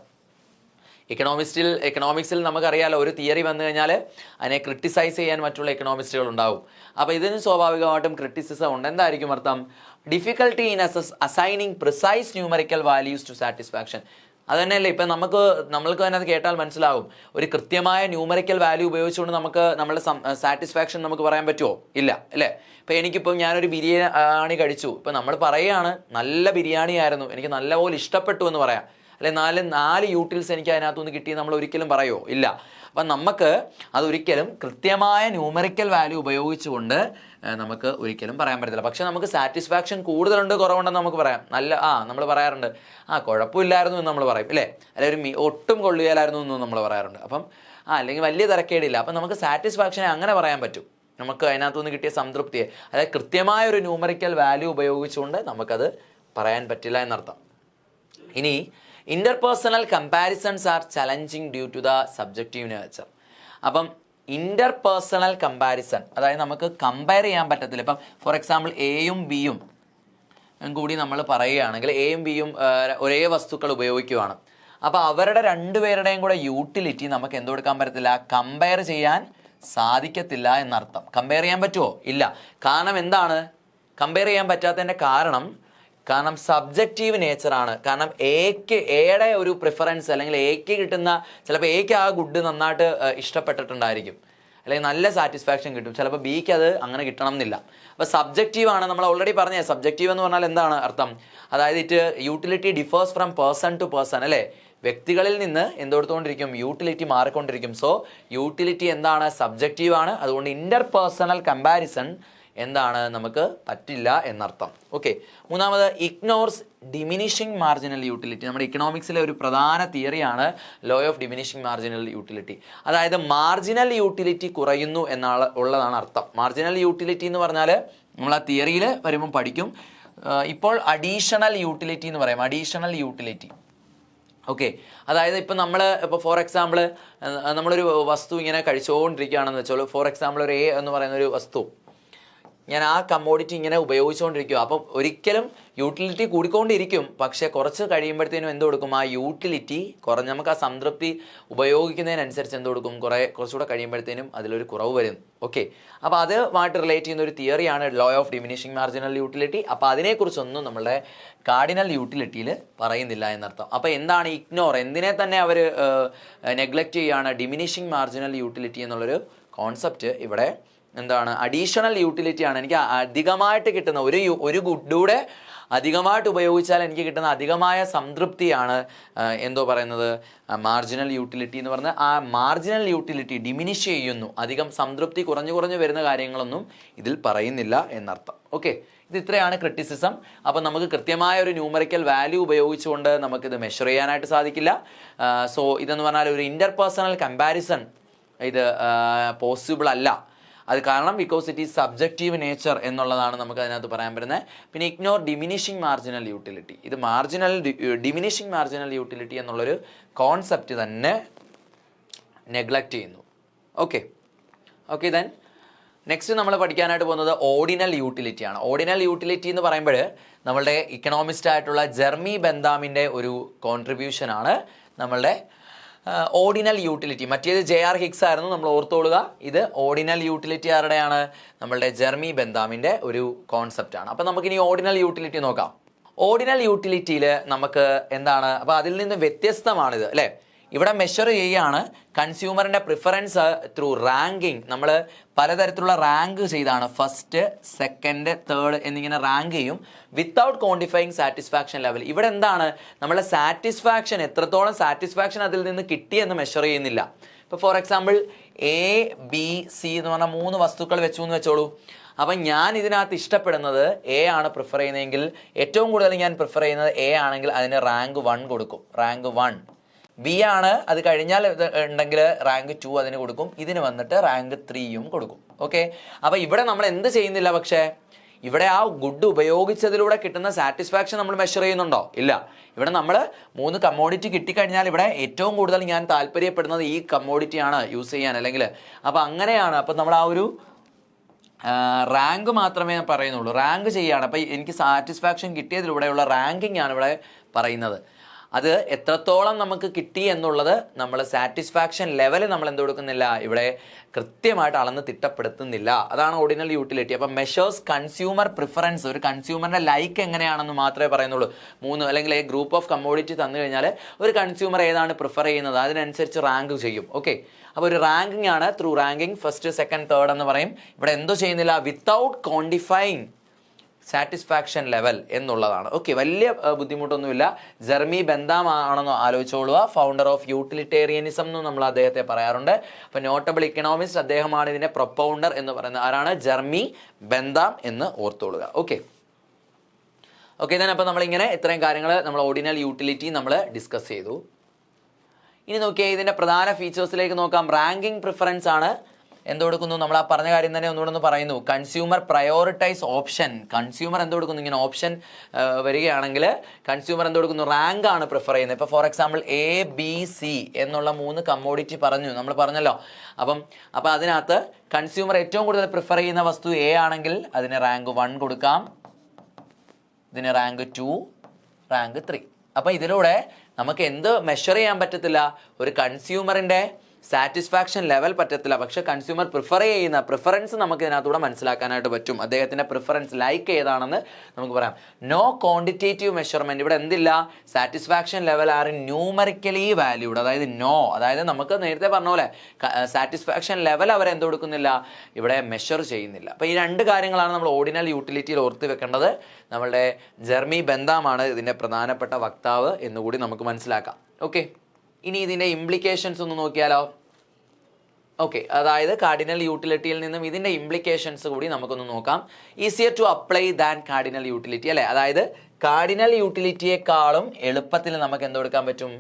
എക്കണോമിക്സിൽ നമുക്കറിയാലോ, ഒരു തിയറി വന്നു കഴിഞ്ഞാൽ അതിനെ ക്രിട്ടിസൈസ് ചെയ്യാൻ മറ്റുള്ള എക്കണോമിസ്റ്റുകൾ ഉണ്ടാവും. അപ്പോൾ ഇതിന് സ്വാഭാവികമായിട്ടും ക്രിറ്റിസിസം ഉണ്ട്. എന്തായിരിക്കും അർത്ഥം? Difficulty in assigning precise numerical values to satisfaction. അത് തന്നെയല്ലേ ഇപ്പം നമ്മൾക്ക് തന്നെ അത് കേട്ടാൽ മനസ്സിലാവും. ഒരു കൃത്യമായ ന്യൂമറിക്കൽ വാല്യൂ ഉപയോഗിച്ചുകൊണ്ട് നമുക്ക് നമ്മുടെ സാറ്റിസ്ഫാക്ഷൻ നമുക്ക് പറയാൻ പറ്റുമോ? ഇല്ല, അല്ലേ? ഇപ്പം എനിക്കിപ്പം ഞാനൊരു ബിരിയാണി കഴിച്ചു. ഇപ്പം നമ്മൾ പറയുകയാണ് നല്ല ബിരിയാണി ആയിരുന്നു, എനിക്ക് നല്ലപോലെ ഇഷ്ടപ്പെട്ടു എന്ന് പറയാം. അല്ലെ 4 യൂട്ടിൽസ് എനിക്ക് അതിനകത്തുനിന്ന് കിട്ടി നമ്മൾ ഒരിക്കലും പറയുമോ? ഇല്ല. അപ്പം നമുക്ക് അതൊരിക്കലും കൃത്യമായ ന്യൂമറിക്കൽ വാല്യൂ ഉപയോഗിച്ചുകൊണ്ട് നമുക്ക് ഒരിക്കലും പറയാൻ പറ്റത്തില്ല. പക്ഷെ നമുക്ക് സാറ്റിസ്ഫാക്ഷൻ കൂടുതലുണ്ട് കുറവുണ്ടെന്ന് നമുക്ക് പറയാം. നമ്മൾ പറയാറുണ്ട് കുഴപ്പമില്ലായിരുന്നു എന്ന് നമ്മൾ പറയും, അല്ലേ? അല്ലെങ്കിൽ ഒട്ടും കൊള്ളുകയില്ലായിരുന്നു എന്നും നമ്മൾ പറയാറുണ്ട്. അപ്പം അല്ലെങ്കിൽ വലിയ തിരക്കേടില്ല. അപ്പം നമുക്ക് സാറ്റിസ്ഫാക്ഷനെ അങ്ങനെ പറയാൻ പറ്റും. നമുക്ക് അതിനകത്തുനിന്ന് കിട്ടിയ സംതൃപ്തിയെ, അതായത് കൃത്യമായ ഒരു ന്യൂമറിക്കൽ വാല്യൂ ഉപയോഗിച്ചുകൊണ്ട് നമുക്കത് പറയാൻ പറ്റില്ല എന്നർത്ഥം. ഇനി interpersonal comparisons are challenging due to the subjective nature. അപ്പം ഇന്റർപേഴ്സണൽ കമ്പാരിസൺ, അതായത് നമുക്ക് കമ്പയർ ചെയ്യാൻ പറ്റത്തില്ല. ഇപ്പം ഫോർ എക്സാമ്പിൾ എയും ബിയും കൂടി നമ്മൾ പറയുകയാണെങ്കിൽ എയും ബിയും ഒരേ വസ്തുക്കൾ ഉപയോഗിക്കുകയാണ്. അപ്പോൾ അവരുടെ രണ്ടുപേരുടെയും കൂടെ യൂട്ടിലിറ്റി നമുക്ക് എന്ത് കൊടുക്കാൻ പറ്റത്തില്ല? കമ്പയർ ചെയ്യാൻ സാധിക്കത്തില്ല എന്നർത്ഥം. കമ്പയർ ചെയ്യാൻ പറ്റുമോ? ഇല്ല. കാരണം എന്താണ് കമ്പയർ ചെയ്യാൻ പറ്റാത്തതിൻ്റെ കാരണം സബ്ജക്റ്റീവ് നേച്ചറാണ്. കാരണം എയുടെ ഒരു പ്രിഫറൻസ് അല്ലെങ്കിൽ എക്ക് കിട്ടുന്ന, ചിലപ്പോൾ എക്ക് ആ ഗുഡ് നന്നായിട്ട് ഇഷ്ടപ്പെട്ടിട്ടുണ്ടായിരിക്കും, അല്ലെങ്കിൽ നല്ല സാറ്റിസ്ഫാക്ഷൻ കിട്ടും. ചിലപ്പോൾ ബിക്ക് അത് അങ്ങനെ കിട്ടണം എന്നില്ല. അപ്പോൾ സബ്ജക്റ്റീവ് ആണ്. നമ്മൾ ഓൾറെഡി പറഞ്ഞ സബ്ജക്റ്റീവ് എന്ന് പറഞ്ഞാൽ എന്താണ് അർത്ഥം? അതായത് utility differs from person to person, അല്ലേ? വ്യക്തികളിൽ നിന്ന് എന്തെടുത്തുകൊണ്ടിരിക്കും? യൂട്ടിലിറ്റി മാറിക്കൊണ്ടിരിക്കും. സോ യൂട്ടിലിറ്റി എന്താണ്? സബ്ജക്റ്റീവ് ആണ്. അതുകൊണ്ട് ഇന്റർപേഴ്സണൽ കമ്പാരിസൺ എന്താണ്? നമുക്ക് പറ്റില്ല എന്നർത്ഥം. ഓക്കെ, മൂന്നാമത് ഇഗ്നോർസ് ഡിമിനിഷിങ് മാർജിനൽ യൂട്ടിലിറ്റി. നമ്മുടെ ഇക്കണോമിക്സിലെ ഒരു പ്രധാന തിയറിയാണ് law of diminishing marginal utility. അതായത് മാർജിനൽ യൂട്ടിലിറ്റി കുറയുന്നു ഉള്ളതാണ് അർത്ഥം. മാർജിനൽ യൂട്ടിലിറ്റി എന്ന് പറഞ്ഞാൽ നമ്മൾ ആ തിയറിയിൽ വരുമ്പം പഠിക്കും. ഇപ്പോൾ അഡീഷണൽ യൂട്ടിലിറ്റി എന്ന് പറയും. അഡീഷണൽ യൂട്ടിലിറ്റി, ഓക്കെ, അതായത് ഇപ്പോൾ ഫോർ എക്സാമ്പിൾ നമ്മളൊരു വസ്തു ഇങ്ങനെ കഴിച്ചുകൊണ്ടിരിക്കുകയാണെന്ന് വെച്ചോളൂ. ഫോർ എക്സാമ്പിൾ ഒരു എ എന്ന് പറയുന്ന ഒരു വസ്തു ഞാൻ ആ കമ്മോഡിറ്റി ഇങ്ങനെ ഉപയോഗിച്ചുകൊണ്ടിരിക്കും. അപ്പം ഒരിക്കലും യൂട്ടിലിറ്റി കൂടിക്കൊണ്ടിരിക്കും. പക്ഷേ കുറച്ച് കഴിയുമ്പോഴത്തേനും എന്ത് കൊടുക്കും? ആ യൂട്ടിലിറ്റി നമുക്ക് ആ സംതൃപ്തി ഉപയോഗിക്കുന്നതിനനുസരിച്ച് എന്ത് കൊടുക്കും? കുറച്ചുകൂടെ കഴിയുമ്പോഴത്തേനും അതിലൊരു കുറവ് വരും. ഓക്കെ, അപ്പോൾ അതുമായിട്ട് റിലേറ്റ് ചെയ്യുന്ന ഒരു തിയറിയാണ് law of diminishing marginal utility. അപ്പോൾ അതിനെക്കുറിച്ചൊന്നും നമ്മളുടെ കാർഡിനൽ യൂട്ടിലിറ്റിയിൽ പറയുന്നില്ല എന്നർത്ഥം. അപ്പോൾ എന്താണ് ഇഗ്നോർ? എന്തിനെ തന്നെ അവർ നെഗ്ലക്റ്റ് ചെയ്യുകയാണ്? ഡിമിനിഷിങ് മാർജിനൽ യൂട്ടിലിറ്റി എന്നുള്ളൊരു കോൺസെപ്റ്റ് ഇവിടെ എന്താണ് അഡീഷണൽ യൂട്ടിലിറ്റി ആണ്. എനിക്ക് അധികമായിട്ട് കിട്ടുന്ന ഒരു ഗുഡൂടെ അധികമായിട്ട് ഉപയോഗിച്ചാൽ എനിക്ക് കിട്ടുന്ന അധികമായ സംതൃപ്തിയാണ് എന്തോ പറയുന്നത് മാർജിനൽ യൂട്ടിലിറ്റി എന്ന് പറഞ്ഞാൽ ആ മാർജിനൽ യൂട്ടിലിറ്റി ഡിമിനിഷ് ചെയ്യുന്നു. അധികം സംതൃപ്തി കുറഞ്ഞു വരുന്ന കാര്യങ്ങളൊന്നും ഇതിൽ പറയുന്നില്ല എന്നർത്ഥം. ഓക്കെ, ഇത് ഇത്രയാണ് ക്രിറ്റിസിസം. അപ്പം നമുക്ക് കൃത്യമായ ഒരു ന്യൂമറിക്കൽ വാല്യൂ ഉപയോഗിച്ചുകൊണ്ട് നമുക്കിത് മെഷർ ചെയ്യാനായിട്ട് സാധിക്കില്ല. സോ ഇതെന്ന് പറഞ്ഞാൽ ഒരു ഇൻ്റർപേഴ്സണൽ കമ്പാരിസൺ ഇത് പോസിബിൾ അല്ല. അത് കാരണം because it is subjective nature എന്നുള്ളതാണ് നമുക്ക് അതിനകത്ത് പറയാൻ പറ്റുന്നത്. പിന്നെ ഇഗ്നോർ ഡിമിനിഷിങ് മാർജിനൽ യൂട്ടിലിറ്റി, ഇത് ഡിമിനിഷിങ് മാർജിനൽ യൂട്ടിലിറ്റി എന്നുള്ളൊരു കോൺസെപ്റ്റ് തന്നെ നെഗ്ലക്റ്റ് ചെയ്യുന്നു. ഓക്കെ ദെൻ നെക്സ്റ്റ് നമ്മൾ പഠിക്കാനായിട്ട് പോകുന്നത് ഓർഡിനൽ യൂട്ടിലിറ്റി ആണ്. ഓർഡിനൽ യൂട്ടിലിറ്റി എന്ന് പറയുമ്പോൾ നമ്മളുടെ ഇക്കണോമിസ്റ്റ് ആയിട്ടുള്ള ജെർമി ബെന്താമിൻ്റെ ഒരു കോൺട്രിബ്യൂഷൻ ആണ് നമ്മളുടെ ഓർഡിനൽ യൂട്ടിലിറ്റി. മറ്റേത് JR ഹിഗ്സ് ആയിരുന്നു, നമ്മൾ ഓർത്തോളുക. ഇത് ഓർഡിനൽ യൂട്ടിലിറ്റി ആരുടെയാണ്? നമ്മളുടെ ജെർമി ബെന്താമിൻ്റെ ഒരു കോൺസെപ്റ്റാണ്. അപ്പം നമുക്കിനി ഓർഡിനൽ യൂട്ടിലിറ്റി നോക്കാം. ഓർഡിനൽ യൂട്ടിലിറ്റിയിൽ നമുക്ക് എന്താണ്, അപ്പോൾ അതിൽ നിന്ന് വ്യത്യസ്തമാണിത് അല്ലേ. ഇവിടെ മെഷർ ചെയ്യുകയാണ് കൺസ്യൂമറിൻ്റെ പ്രിഫറൻസ് ത്രൂ റാങ്കിങ്. നമ്മൾ പലതരത്തിലുള്ള റാങ്ക് ചെയ്താണ്, ഫസ്റ്റ്, സെക്കൻഡ്, തേർഡ് എന്നിങ്ങനെ റാങ്ക് ചെയ്യും വിത്തൗട്ട് ക്വാണ്ടിഫൈങ് സാറ്റിസ്ഫാക്ഷൻ ലെവൽ. ഇവിടെ എന്താണ്, നമ്മളെ സാറ്റിസ്ഫാക്ഷൻ എത്രത്തോളം സാറ്റിസ്ഫാക്ഷൻ അതിൽ നിന്ന് കിട്ടിയെന്ന് മെഷർ ചെയ്യുന്നില്ല. ഇപ്പോൾ ഫോർ എക്സാമ്പിൾ ABC എന്ന് പറഞ്ഞാൽ 3 വസ്തുക്കൾ വെച്ചു എന്ന് വെച്ചോളൂ. അപ്പം ഞാൻ ഇതിനകത്ത് ഇഷ്ടപ്പെടുന്നത് A ആണ് പ്രിഫർ ചെയ്യുന്നതെങ്കിൽ, ഏറ്റവും കൂടുതൽ ഞാൻ പ്രിഫർ ചെയ്യുന്നത് A ആണെങ്കിൽ അതിന് റാങ്ക് 1 കൊടുക്കും, റാങ്ക് 1. B ആണ്, അത് കഴിഞ്ഞാൽ ഉണ്ടെങ്കിൽ റാങ്ക് 2 അതിന് കൊടുക്കും, ഇതിന് വന്നിട്ട് റാങ്ക് 3യും കൊടുക്കും. ഓക്കെ, അപ്പോൾ ഇവിടെ നമ്മൾ എന്ത് ചെയ്യുന്നില്ല, പക്ഷേ ഇവിടെ ആ ഗുഡ് ഉപയോഗിച്ചതിലൂടെ കിട്ടുന്ന സാറ്റിസ്ഫാക്ഷൻ നമ്മൾ മെഷർ ചെയ്യുന്നുണ്ടോ? ഇല്ല. ഇവിടെ നമ്മൾ 3 കമ്മോഡിറ്റി കിട്ടിക്കഴിഞ്ഞാൽ ഇവിടെ ഏറ്റവും കൂടുതൽ ഞാൻ താല്പര്യപ്പെടുന്നത് ഈ കമ്മോഡിറ്റിയാണ് യൂസ് ചെയ്യാൻ, അല്ലെങ്കിൽ അപ്പോൾ അങ്ങനെയാണ്. അപ്പോൾ നമ്മൾ ആ ഒരു റാങ്ക് മാത്രമേ പറയുന്നുള്ളൂ, റാങ്ക് ചെയ്യുകയാണ്. അപ്പോൾ എനിക്ക് സാറ്റിസ്ഫാക്ഷൻ കിട്ടിയതിലൂടെയുള്ള റാങ്കിങ് ആണ് ഇവിടെ പറയുന്നത്. അത് എത്രത്തോളം നമുക്ക് കിട്ടി എന്നുള്ളത് നമ്മൾ സാറ്റിസ്ഫാക്ഷൻ ലെവൽ നമ്മൾ എന്ത് കൊടുക്കുന്നില്ല, ഇവിടെ കൃത്യമായിട്ട് അളന്ന് തിട്ടപ്പെടുത്തുന്നില്ല. അതാണ് ഓർഡിനൽ യൂട്ടിലിറ്റി. അപ്പം മെഷേഴ്സ് കൺസ്യൂമർ പ്രിഫറൻസ്, ഒരു കൺസ്യൂമറിൻ്റെ ലൈക്ക് എങ്ങനെയാണെന്ന് മാത്രമേ പറയുന്നുള്ളൂ. 3 അല്ലെങ്കിൽ ഗ്രൂപ്പ് ഓഫ് കമ്മോഡിറ്റി തന്നു കഴിഞ്ഞാൽ ഒരു കൺസ്യൂമർ ഏതാണ് പ്രിഫർ ചെയ്യുന്നത് അതിനനുസരിച്ച് റാങ്ക് ചെയ്യും. ഓക്കെ, അപ്പോൾ ഒരു റാങ്കിങ് ആണ്, through ranking first, second, third എന്ന് പറയും. ഇവിടെ എന്തോ ചെയ്യുന്നില്ല, വിത്തൗട്ട് ക്വാണ്ടിഫൈങ് സാറ്റിസ്ഫാക്ഷൻ ലെവൽ എന്നുള്ളതാണ്. ഓക്കെ, വലിയ ബുദ്ധിമുട്ടൊന്നുമില്ല. ജെർമി ബെന്താം ആണെന്നോ ആലോചിച്ചോളുക. ഫൗണ്ടർ ഓഫ് യൂട്ടിലിറ്റേറിയനിസം എന്നും നമ്മൾ അദ്ദേഹത്തെ പറയാറുണ്ട്. അപ്പോൾ നോട്ടബിൾ ഇക്കണോമിസ്റ്റ് അദ്ദേഹമാണ് ഇതിൻ്റെ പ്രൊപ്പൗണ്ടർ എന്ന് പറയുന്നത്. ആരാണ്? ജെർമി ബെന്താം എന്ന് ഓർത്തോളുക. ഓക്കെ then അപ്പോൾ നമ്മളിങ്ങനെ ഇത്രയും കാര്യങ്ങൾ നമ്മൾ ഓർഡിനൽ യൂട്ടിലിറ്റി നമ്മൾ ഡിസ്കസ് ചെയ്തു. ഇനി നോക്കിയാൽ ഇതിൻ്റെ പ്രധാന ഫീച്ചേഴ്സിലേക്ക് നോക്കാം. റാങ്കിങ് പ്രിഫറൻസ് ആണ്. എന്ത് കൊടുക്കുന്നു, നമ്മൾ ആ പറഞ്ഞ കാര്യം തന്നെ ഒന്നുകൂടെ ഒന്ന് പറയുന്നു. Consumer prioritise option. കൺസ്യൂമർ എന്ത് കൊടുക്കുന്നു, ഇങ്ങനെ ഓപ്ഷൻ വരികയാണെങ്കിൽ കൺസ്യൂമർ എന്ത് കൊടുക്കുന്നു, റാങ്ക് ആണ് പ്രിഫർ ചെയ്യുന്നത്. ഇപ്പോൾ ഫോർ എക്സാമ്പിൾ ABC എന്നുള്ള 3 കമ്മോഡിറ്റി നമ്മൾ പറഞ്ഞല്ലോ. അപ്പം അതിനകത്ത് കൺസ്യൂമർ ഏറ്റവും കൂടുതൽ പ്രിഫർ ചെയ്യുന്ന വസ്തു A ആണെങ്കിൽ അതിന് റാങ്ക് 1 കൊടുക്കാം, ഇതിന് റാങ്ക് 2, റാങ്ക് 3. അപ്പം ഇതിലൂടെ നമുക്ക് എന്ത് മെഷർ ചെയ്യാൻ പറ്റത്തില്ല, ഒരു കൺസ്യൂമറിൻ്റെ സാറ്റിസ്ഫാക്ഷൻ ലെവൽ പറ്റത്തില്ല, പക്ഷേ കൺസ്യൂമർ പ്രിഫർ ചെയ്യുന്ന പ്രിഫറൻസ് നമുക്ക് ഇതിനകത്തൂടെ മനസ്സിലാക്കാനായിട്ട് പറ്റും. അദ്ദേഹത്തിൻ്റെ പ്രിഫറൻസ് ലൈക്ക് ഏതാണെന്ന് നമുക്ക് പറയാം. No quantitative measurement. ഇവിടെ എന്തില്ല, satisfaction level are numerically valued. അതായത് നമുക്ക് നേരത്തെ പറഞ്ഞ പോലെ സാറ്റിസ്ഫാക്ഷൻ ലെവൽ അവരെന്ത് കൊടുക്കുന്നില്ല, ഇവിടെ മെഷർ ചെയ്യുന്നില്ല. അപ്പോൾ ഈ 2 കാര്യങ്ങളാണ് നമ്മൾ ഓർഡിനൽ യൂട്ടിലിറ്റിയിൽ ഓർത്ത് വെക്കേണ്ടത്. നമ്മളുടെ ജെർമി ബെന്താമാണ് ഇതിൻ്റെ പ്രധാനപ്പെട്ട വക്താവ് എന്നുകൂടി നമുക്ക് മനസ്സിലാക്കാം. ഓക്കെ, ഇനി ഇതിൻ്റെ ഇംപ്ലിക്കേഷൻസ് ഒന്ന് നോക്കിയാലോ. ഓക്കെ, അതായത് കാർഡിനൽ യൂട്ടിലിറ്റിയിൽ നിന്നും ഇതിൻ്റെ ഇംപ്ലിക്കേഷൻസ് കൂടി നമുക്കൊന്ന് നോക്കാം. Easier to apply than cardinal utility അല്ലേ. അതായത് കാർഡിനൽ യൂട്ടിലിറ്റിയെക്കാളും എളുപ്പത്തിൽ നമുക്ക് എന്ത് കൊടുക്കാൻ പറ്റും,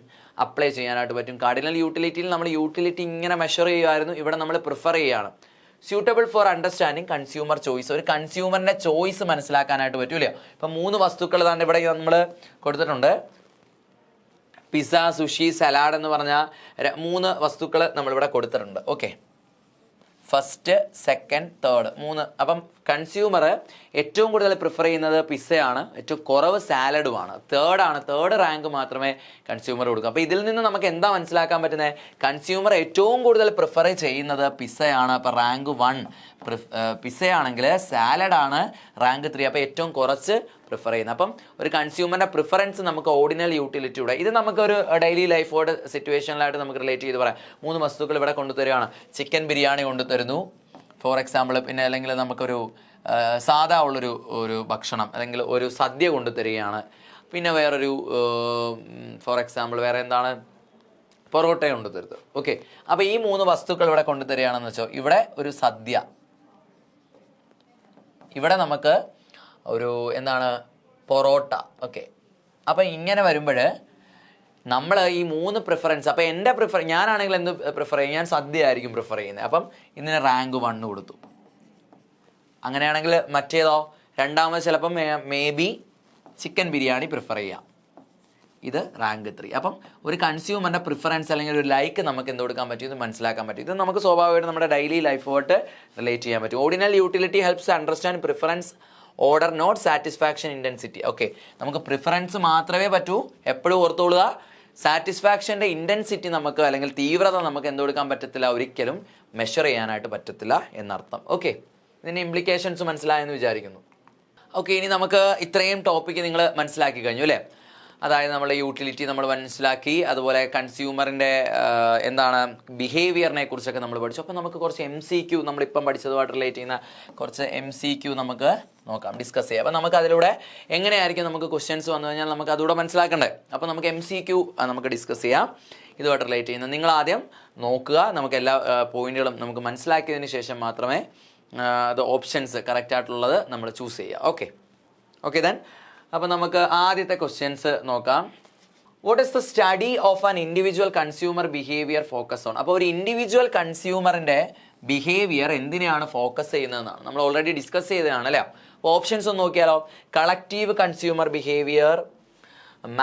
അപ്ലൈ ചെയ്യാനായിട്ട് പറ്റും. കാർഡിനൽ യൂട്ടിലിറ്റിയിൽ നമ്മൾ യൂട്ടിലിറ്റി ഇങ്ങനെ മെഷർ ചെയ്യുമായിരുന്നു, ഇവിടെ നമ്മൾ പ്രിഫർ ചെയ്യുകയാണ്. Suitable for understanding consumer choice. ഒരു കൺസ്യൂമറിൻ്റെ ചോയ്സ് മനസ്സിലാക്കാനായിട്ട് പറ്റൂലേ. ഇപ്പം 3 വസ്തുക്കൾ തന്നെ ഇവിടെ നമ്മൾ കൊടുത്തിട്ടുണ്ട്. പിസ്സ, സുഷി, സലാഡ് എന്ന് പറഞ്ഞ 3 വസ്തുക്കൾ നമ്മളിവിടെ കൊടുത്തിട്ടുണ്ട്. Okay, first, second, third 3. അപ്പം കൺസ്യൂമർ ഏറ്റവും കൂടുതൽ പ്രിഫർ ചെയ്യുന്നത് പിസ്സയാണ്, ഏറ്റവും കുറവ് സാലഡുമാണ്, തേർഡ് റാങ്ക് മാത്രമേ കൺസ്യൂമർ കൊടുക്കൂ. അപ്പോൾ ഇതിൽ നിന്ന് നമുക്ക് എന്താ മനസ്സിലാക്കാൻ പറ്റുന്നത്, കൺസ്യൂമർ ഏറ്റവും കൂടുതൽ പ്രിഫർ ചെയ്യുന്നത് പിസ്സയാണ്. അപ്പോൾ റാങ്ക് 1 പിസ്സയാണെങ്കിൽ സാലഡാണ് റാങ്ക് 3. അപ്പോൾ ഏറ്റവും കുറച്ച് പ്രിഫർ ചെയ്യുന്നത്. അപ്പം ഒരു കൺസ്യൂമറിൻ്റെ പ്രിഫറൻസ് നമുക്ക് ഓർഡിനൽ യൂട്ടിലിറ്റിയുടെ, ഇത് നമുക്കൊരു ഡെയിലി ലൈഫോട് സിറ്റുവേഷനിലായിട്ട് നമുക്ക് റിലേറ്റ് ചെയ്ത് പറയാം. 3 വസ്തുക്കൾ ഇവിടെ കൊണ്ടുതരികയാണ്. ചിക്കൻ ബിരിയാണി കൊണ്ടുതരുന്നു, ഫോർ എക്സാമ്പിൾ പിന്നെ അല്ലെങ്കിൽ നമുക്കൊരു സാധാ ഒരു ഭക്ഷണം അല്ലെങ്കിൽ ഒരു സദ്യ കൊണ്ടു തരികയാണ്. പിന്നെ വേറൊരു ഫോർ എക്സാമ്പിൾ വേറെ എന്താണ്, പൊറോട്ട കൊണ്ടു തരുന്നത്. ഓക്കെ, അപ്പോൾ ഈ 3 വസ്തുക്കൾ ഇവിടെ കൊണ്ടുതരികയാണെന്ന് വെച്ചോ, ഇവിടെ ഒരു സദ്യ, ഇവിടെ നമുക്ക് ഒരു എന്താണ് പൊറോട്ട. ഓക്കെ, അപ്പം ഇങ്ങനെ വരുമ്പോൾ നമ്മൾ ഈ 3 പ്രിഫറൻസ്, അപ്പോൾ എൻ്റെ ഞാനാണെങ്കിൽ എന്ത് പ്രിഫർ ചെയ്യും, ഞാൻ സദ്യ ആയിരിക്കും പ്രിഫർ ചെയ്യുന്നത്. അപ്പം ഇതിന് റാങ്ക് 1 കൊടുത്തു. അങ്ങനെയാണെങ്കിൽ മറ്റേതോ രണ്ടാമത് ചിലപ്പം may be chicken biryani prefer ചെയ്യാം, ഇത് റാങ്ക് 3. അപ്പം ഒരു കൺസ്യൂമറിൻ്റെ പ്രിഫറൻസ് അല്ലെങ്കിൽ ഒരു ലൈക്ക് നമുക്ക് എന്ത് കൊടുക്കാൻ പറ്റും, ഇത് മനസ്സിലാക്കാൻ പറ്റും. ഇത് നമുക്ക് സ്വാഭാവികമായിട്ട് നമ്മുടെ ഡെയിലി ലൈഫുമായിട്ട് റിലേറ്റ് ചെയ്യാൻ പറ്റും. Ordinal utility helps understand preference order not satisfaction intensity. Okay, നമുക്ക് പ്രിഫറൻസ് മാത്രമേ പറ്റൂ, എപ്പോഴും ഓർത്തോളുക. സാറ്റിസ്ഫാക്ഷൻ്റെ ഇൻറ്റൻസിറ്റി നമുക്ക് അല്ലെങ്കിൽ തീവ്രത നമുക്ക് എന്ത് കൊടുക്കാൻ പറ്റത്തില്ല, ഒരിക്കലും മെഷർ ചെയ്യാനായിട്ട് പറ്റത്തില്ല എന്നർത്ഥം. ഓക്കെ, ഇതിൻ്റെ ഇംപ്ലിക്കേഷൻസ് മനസ്സിലായെന്ന് വിചാരിക്കുന്നു. ഓക്കെ, ഇനി നമുക്ക് ഇത്രയും ടോപ്പിക്ക് നിങ്ങൾ മനസ്സിലാക്കി കഴിഞ്ഞു അല്ലേ? അതായത് നമ്മുടെ യൂട്ടിലിറ്റി നമ്മൾ മനസ്സിലാക്കി, അതുപോലെ കൺസ്യൂമറിൻ്റെ എന്താണ് ബിഹേവിയറിനെ കുറിച്ചൊക്കെ നമ്മൾ പഠിച്ചു. അപ്പോൾ നമുക്ക് കുറച്ച് MCQ നമ്മളിപ്പം പഠിച്ചതുമായിട്ട് റിലേറ്റ് ചെയ്യുന്ന കുറച്ച് MCQ നമുക്ക് നോക്കാം, ഡിസ്കസ് ചെയ്യാം. അപ്പോൾ നമുക്ക് അതിലൂടെ എങ്ങനെയായിരിക്കും നമുക്ക് ക്വസ്റ്റ്യൻസ് വന്നു കഴിഞ്ഞാൽ നമുക്ക് അതുകൂടെ മനസ്സിലാക്കണ്ടേ. അപ്പോൾ നമുക്ക് MCQ നമുക്ക് ഡിസ്കസ് ചെയ്യാം ഇതുമായിട്ട് റിലേറ്റ് ചെയ്യുന്നത്. നിങ്ങൾ ആദ്യം നോക്കുക, നമുക്ക് എല്ലാ പോയിന്റുകളും നമുക്ക് മനസ്സിലാക്കിയതിന് ശേഷം മാത്രമേ അത് ഓപ്ഷൻസ് കറക്റ്റായിട്ടുള്ളത് നമ്മൾ ചൂസ് ചെയ്യുക. ഓക്കെ ദെൻ അപ്പോൾ നമുക്ക് ആദ്യത്തെ ക്വസ്റ്റ്യൻസ് നോക്കാം. What is the study of an individual consumer behaviour focus on? അപ്പോൾ ഒരു ഇൻഡിവിജ്വൽ കൺസ്യൂമറിൻ്റെ ബിഹേവിയർ എന്തിനെയാണ് ഫോക്കസ് ചെയ്യുന്നതെന്നാണ് നമ്മൾ ഓൾറെഡി ഡിസ്കസ് ചെയ്തതാണ് അല്ലേ. അപ്പോൾ ഓപ്ഷൻസ് ഒന്ന് നോക്കിയാലോ. Collective consumer behaviour,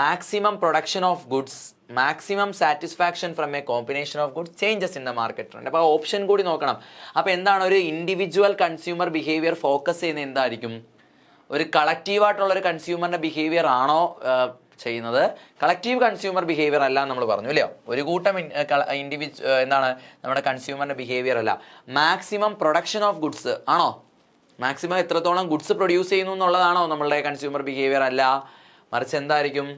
maximum production of goods, maximum satisfaction from a combination of goods, changes in the market trend. അപ്പോൾ ഓപ്ഷൻ കൂടി നോക്കണം. അപ്പോൾ എന്താണ് ഒരു ഇൻഡിവിജ്വൽ കൺസ്യൂമർ ബിഹേവിയർ ഫോക്കസ് ചെയ്യുന്നത് എന്തായിരിക്കും? ഒരു കളക്റ്റീവായിട്ടുള്ളൊരു കൺസ്യൂമറിൻ്റെ ബിഹേവിയർ ആണോ ചെയ്യുന്നത്? കളക്റ്റീവ് കൺസ്യൂമർ ബിഹേവിയർ അല്ല നമ്മൾ പറഞ്ഞു ഇല്ലയോ. ഒരു കൂട്ടം എന്താണ് നമ്മുടെ കൺസ്യൂമറിൻ്റെ ബിഹേവിയർ അല്ല. മാക്സിമം പ്രൊഡക്ഷൻ ഓഫ് ഗുഡ്സ് ആണോ? മാക്സിമം എത്രത്തോളം ഗുഡ്സ് പ്രൊഡ്യൂസ് ചെയ്യുന്നു എന്നുള്ളതാണോ നമ്മളുടെ കൺസ്യൂമർ ബിഹേവിയർ? അല്ല, മറിച്ച് എന്തായിരിക്കും?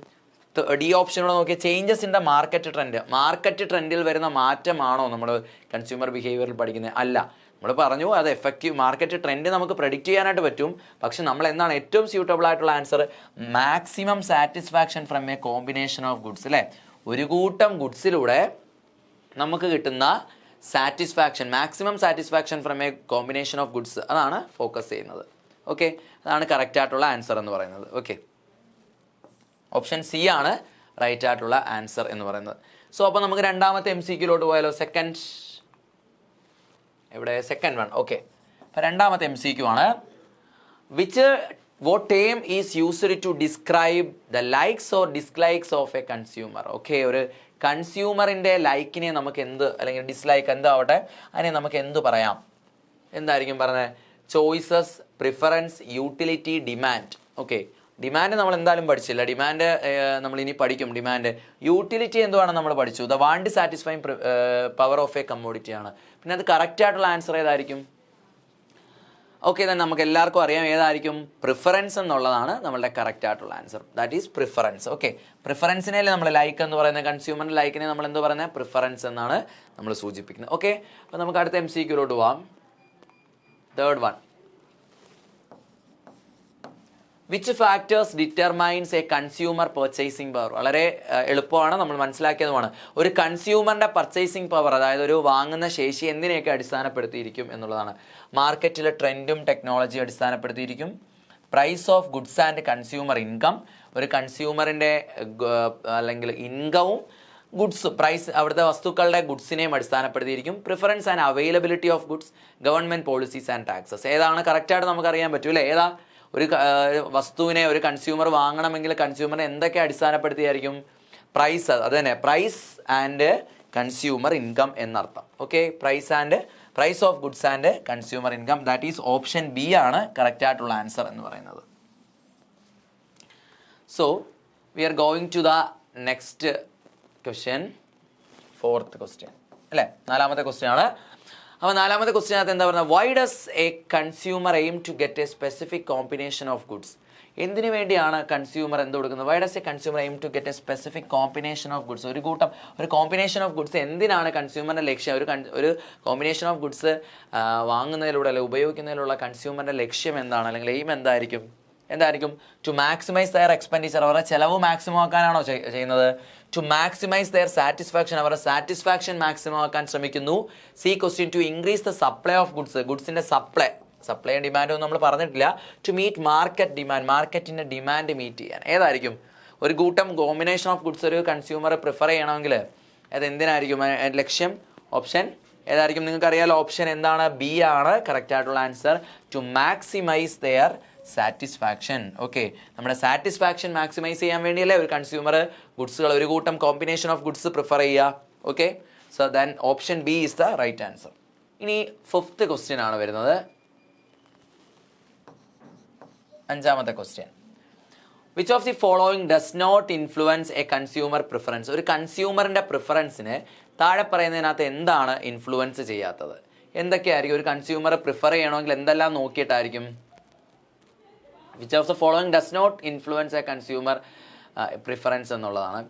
ഡി ഓപ്ഷനോട് നോക്കിയാൽ changes in the market trend, market ട്രെൻഡിൽ വരുന്ന മാറ്റമാണോ നമ്മൾ കൺസ്യൂമർ ബിഹേവിയറിൽ പഠിക്കുന്നത്? അല്ല, നമ്മൾ പറഞ്ഞു അത് എഫക്റ്റീവ് മാർക്കറ്റ് ട്രെൻഡ് നമുക്ക് പ്രെഡിക്റ്റ് ചെയ്യാനായിട്ട് പറ്റും. പക്ഷെ നമ്മൾ എന്താണ് ഏറ്റവും സ്യൂട്ടബിൾ ആയിട്ടുള്ള answer? Maximum satisfaction from a combination of goods അല്ലേ. ഒരു കൂട്ടം ഗുഡ്സിലൂടെ നമുക്ക് കിട്ടുന്ന satisfaction, maximum satisfaction from a combination of goods, അതാണ് ഫോക്കസ് ചെയ്യുന്നത്. ഓക്കെ, അതാണ് കറക്റ്റ് ആയിട്ടുള്ള ആൻസർ എന്ന് പറയുന്നത്. ഓക്കെ, ഓപ്ഷൻ സി ആണ് റൈറ്റ് ആയിട്ടുള്ള ആൻസർ എന്ന് പറയുന്നത്. സോ അപ്പോൾ നമുക്ക് രണ്ടാമത്തെ MCQയിലോട്ട് പോയാലോ. Second one. ഓക്കെ, അപ്പോൾ രണ്ടാമത്തെ MCQ ആണ്. what term is used to describe the likes or dislikes of a consumer? Okay, ഒരു കൺസ്യൂമറിൻ്റെ ലൈക്കിനെ നമുക്ക് എന്ത് അല്ലെങ്കിൽ ഡിസ്ലൈക്ക് എന്താവട്ടെ അതിനെ നമുക്ക് എന്ത് പറയാം? എന്തായിരിക്കും പറഞ്ഞത്? Choices, preference, utility, demand. Okay, demand നമ്മൾ എന്തായാലും പഠിച്ചില്ല, ഡിമാൻഡ് നമ്മൾ ഇനി പഠിക്കും. ഡിമാൻഡ്, യൂട്ടിലിറ്റി എന്തുവാണ് നമ്മൾ പഠിച്ചു, the want satisfying power of a commodity ആണ്. പിന്നെ അത് കറക്റ്റ് ആയിട്ടുള്ള ആൻസർ ഏതായിരിക്കും? ഓക്കെ, then നമുക്ക് എല്ലാവർക്കും അറിയാം ഏതായിരിക്കും? പ്രിഫറൻസ് എന്നുള്ളതാണ് നമ്മളുടെ കറക്റ്റ് ആയിട്ടുള്ള answer. That is preference. Okay, പ്രിഫറൻസിനെ നമ്മൾ ലൈക്ക് എന്ന് പറയുന്നത്, കൺസ്യൂമറിൻ്റെ ലൈക്കിനെ നമ്മൾ എന്ത് പറയുന്നത്? പ്രിഫറൻസ് എന്നാണ് നമ്മൾ സൂചിപ്പിക്കുന്നത്. ഓക്കെ, അപ്പോൾ നമുക്ക് അടുത്ത MCQയിലോട്ട് പോവാം. Third one. Which factors determines A consumer purchasing power? വളരെ എളുപ്പമാണ്, നമ്മൾ മനസ്സിലാക്കിയതുമാണ്. ഒരു കൺസ്യൂമറിൻ്റെ പർച്ചേസിംഗ് പവർ, അതായത് ഒരു വാങ്ങുന്ന ശേഷി എന്തിനെയൊക്കെ അടിസ്ഥാനപ്പെടുത്തിയിരിക്കും എന്നുള്ളതാണ്. മാർക്കറ്റിലെ ട്രെൻഡും ടെക്നോളജിയും അടിസ്ഥാനപ്പെടുത്തിയിരിക്കും. Price of goods and consumer income, ഒരു കൺസ്യൂമറിൻ്റെ അല്ലെങ്കിൽ ഇൻകവും ഗുഡ്സ് പ്രൈസ് അവിടുത്തെ വസ്തുക്കളുടെ ഗുഡ്സിനെയും അടിസ്ഥാനപ്പെടുത്തിയിരിക്കും. Preference and availability of goods, government policies and taxes. ഏതാണ് കറക്റ്റായിട്ട് നമുക്ക് അറിയാൻ പറ്റൂല്ലേ? ഏതാ? ഒരു വസ്തുവിനെ ഒരു കൺസ്യൂമർ വാങ്ങണമെങ്കിൽ കൺസ്യൂമറിനെ എന്തൊക്കെ അടിസ്ഥാനപ്പെടുത്തിയായിരിക്കും? പ്രൈസ്, അത് തന്നെ, പ്രൈസ് ആൻഡ് കൺസ്യൂമർ ഇൻകം എന്നർത്ഥം. Okay, price of goods and consumer income, that is option B ആണ് കറക്റ്റ് ആയിട്ടുള്ള ആൻസർ എന്ന് പറയുന്നത്. So we are going to the next question, fourth question അല്ലേ, നാലാമത്തെ ക്വസ്റ്റ്യൻ ആണ്. അപ്പോൾ നാലാമത്തെ ക്വസ്റ്റ്യനകത്ത് എന്താ പറയുക? Why does a consumer aim to get a specific combination of goods? എന്തിനു വേണ്ടിയാണ് കൺസ്യൂമർ എന്ത് കൊടുക്കുന്നത്? Why does a consumer aim to get a specific combination of goods? ഒരു കോമ്പിനേഷൻ ഓഫ് ഗുഡ്സ് എന്തിനാണ് കൺസ്യൂമറിന്റെ ലക്ഷ്യം? ഒരു കോമ്പിനേഷൻ ഓഫ് ഗുഡ്സ് വാങ്ങുന്നതിലൂടെ അല്ലെങ്കിൽ ഉപയോഗിക്കുന്നതിലുള്ള കൺസ്യൂമറിന്റെ ലക്ഷ്യം എന്താണ്, അല്ലെങ്കിൽ എയിം എന്തായിരിക്കും? ടു മാക്സിമൈസ് ദയർ എക്സ്പെൻഡിച്ചർ, അവരുടെ ചെലവ് മാക്സിമം ആക്കാനാണോ ചെയ്യുന്നത്? ടു മാക്സിമൈസ് ദയർ സാറ്റിസ്ഫാക്ഷൻ, അവരുടെ സാറ്റിസ്ഫാക്ഷൻ മാക്സിമം ആക്കാൻ ശ്രമിക്കുന്നു. C question to increase the supply of goods, ഗുഡ്സിന്റെ സപ്ലൈ ഡിമാൻഡ് ഒന്നും നമ്മൾ പറഞ്ഞിട്ടില്ല. ടു മീറ്റ് മാർക്കറ്റ് ഡിമാൻഡ്, മാർക്കറ്റിന്റെ ഡിമാൻഡ് മീറ്റ് ചെയ്യാൻ. ഏതായിരിക്കും ഒരു കൂട്ടം കോമ്പിനേഷൻ ഓഫ് ഗുഡ്സ് ഒരു കൺസ്യൂമർ പ്രിഫർ ചെയ്യണമെങ്കിൽ അത് എന്തിനായിരിക്കും ലക്ഷ്യം? ഓപ്ഷൻ ഏതായിരിക്കും? നിങ്ങൾക്ക് അറിയാലോ, ഓപ്ഷൻ എന്താണ്? ബി ആണ് കറക്റ്റ് ആയിട്ടുള്ള answer. To maximise their satisfaction. Okay, നമ്മുടെ സാറ്റിസ്ഫാക്ഷൻ മാക്സിമൈസ് ചെയ്യാൻ വേണ്ടിയല്ലേ ഒരു കൺസ്യൂമർ ഗുഡ്സുകൾ, ഒരു കൂട്ടം കോമ്പിനേഷൻ ഓഫ് ഗുഡ്സ് പ്രിഫർ ചെയ്യുക. Okay, so then option B is the right answer. ഇനി 5th ക്വസ്റ്റ്യൻ ആണ് വരുന്നത്. 5ാമത്തെ question. Which of the following does not influence a consumer preference? ഒരു കൺസ്യൂമറിന്റെ പ്രിഫറൻസിന് താഴെ പറയുന്നതിനകത്ത് എന്താണ് ഇൻഫ്ലുവൻസ് ചെയ്യാത്തത്? എന്തൊക്കെയായിരിക്കും? ഒരു കൺസ്യൂമർ പ്രിഫർ ചെയ്യണമെങ്കിൽ എന്തെല്ലാം നോക്കിയിട്ടായിരിക്കും? Which of the following does not influence a consumer preference എന്നുള്ളതാണ്.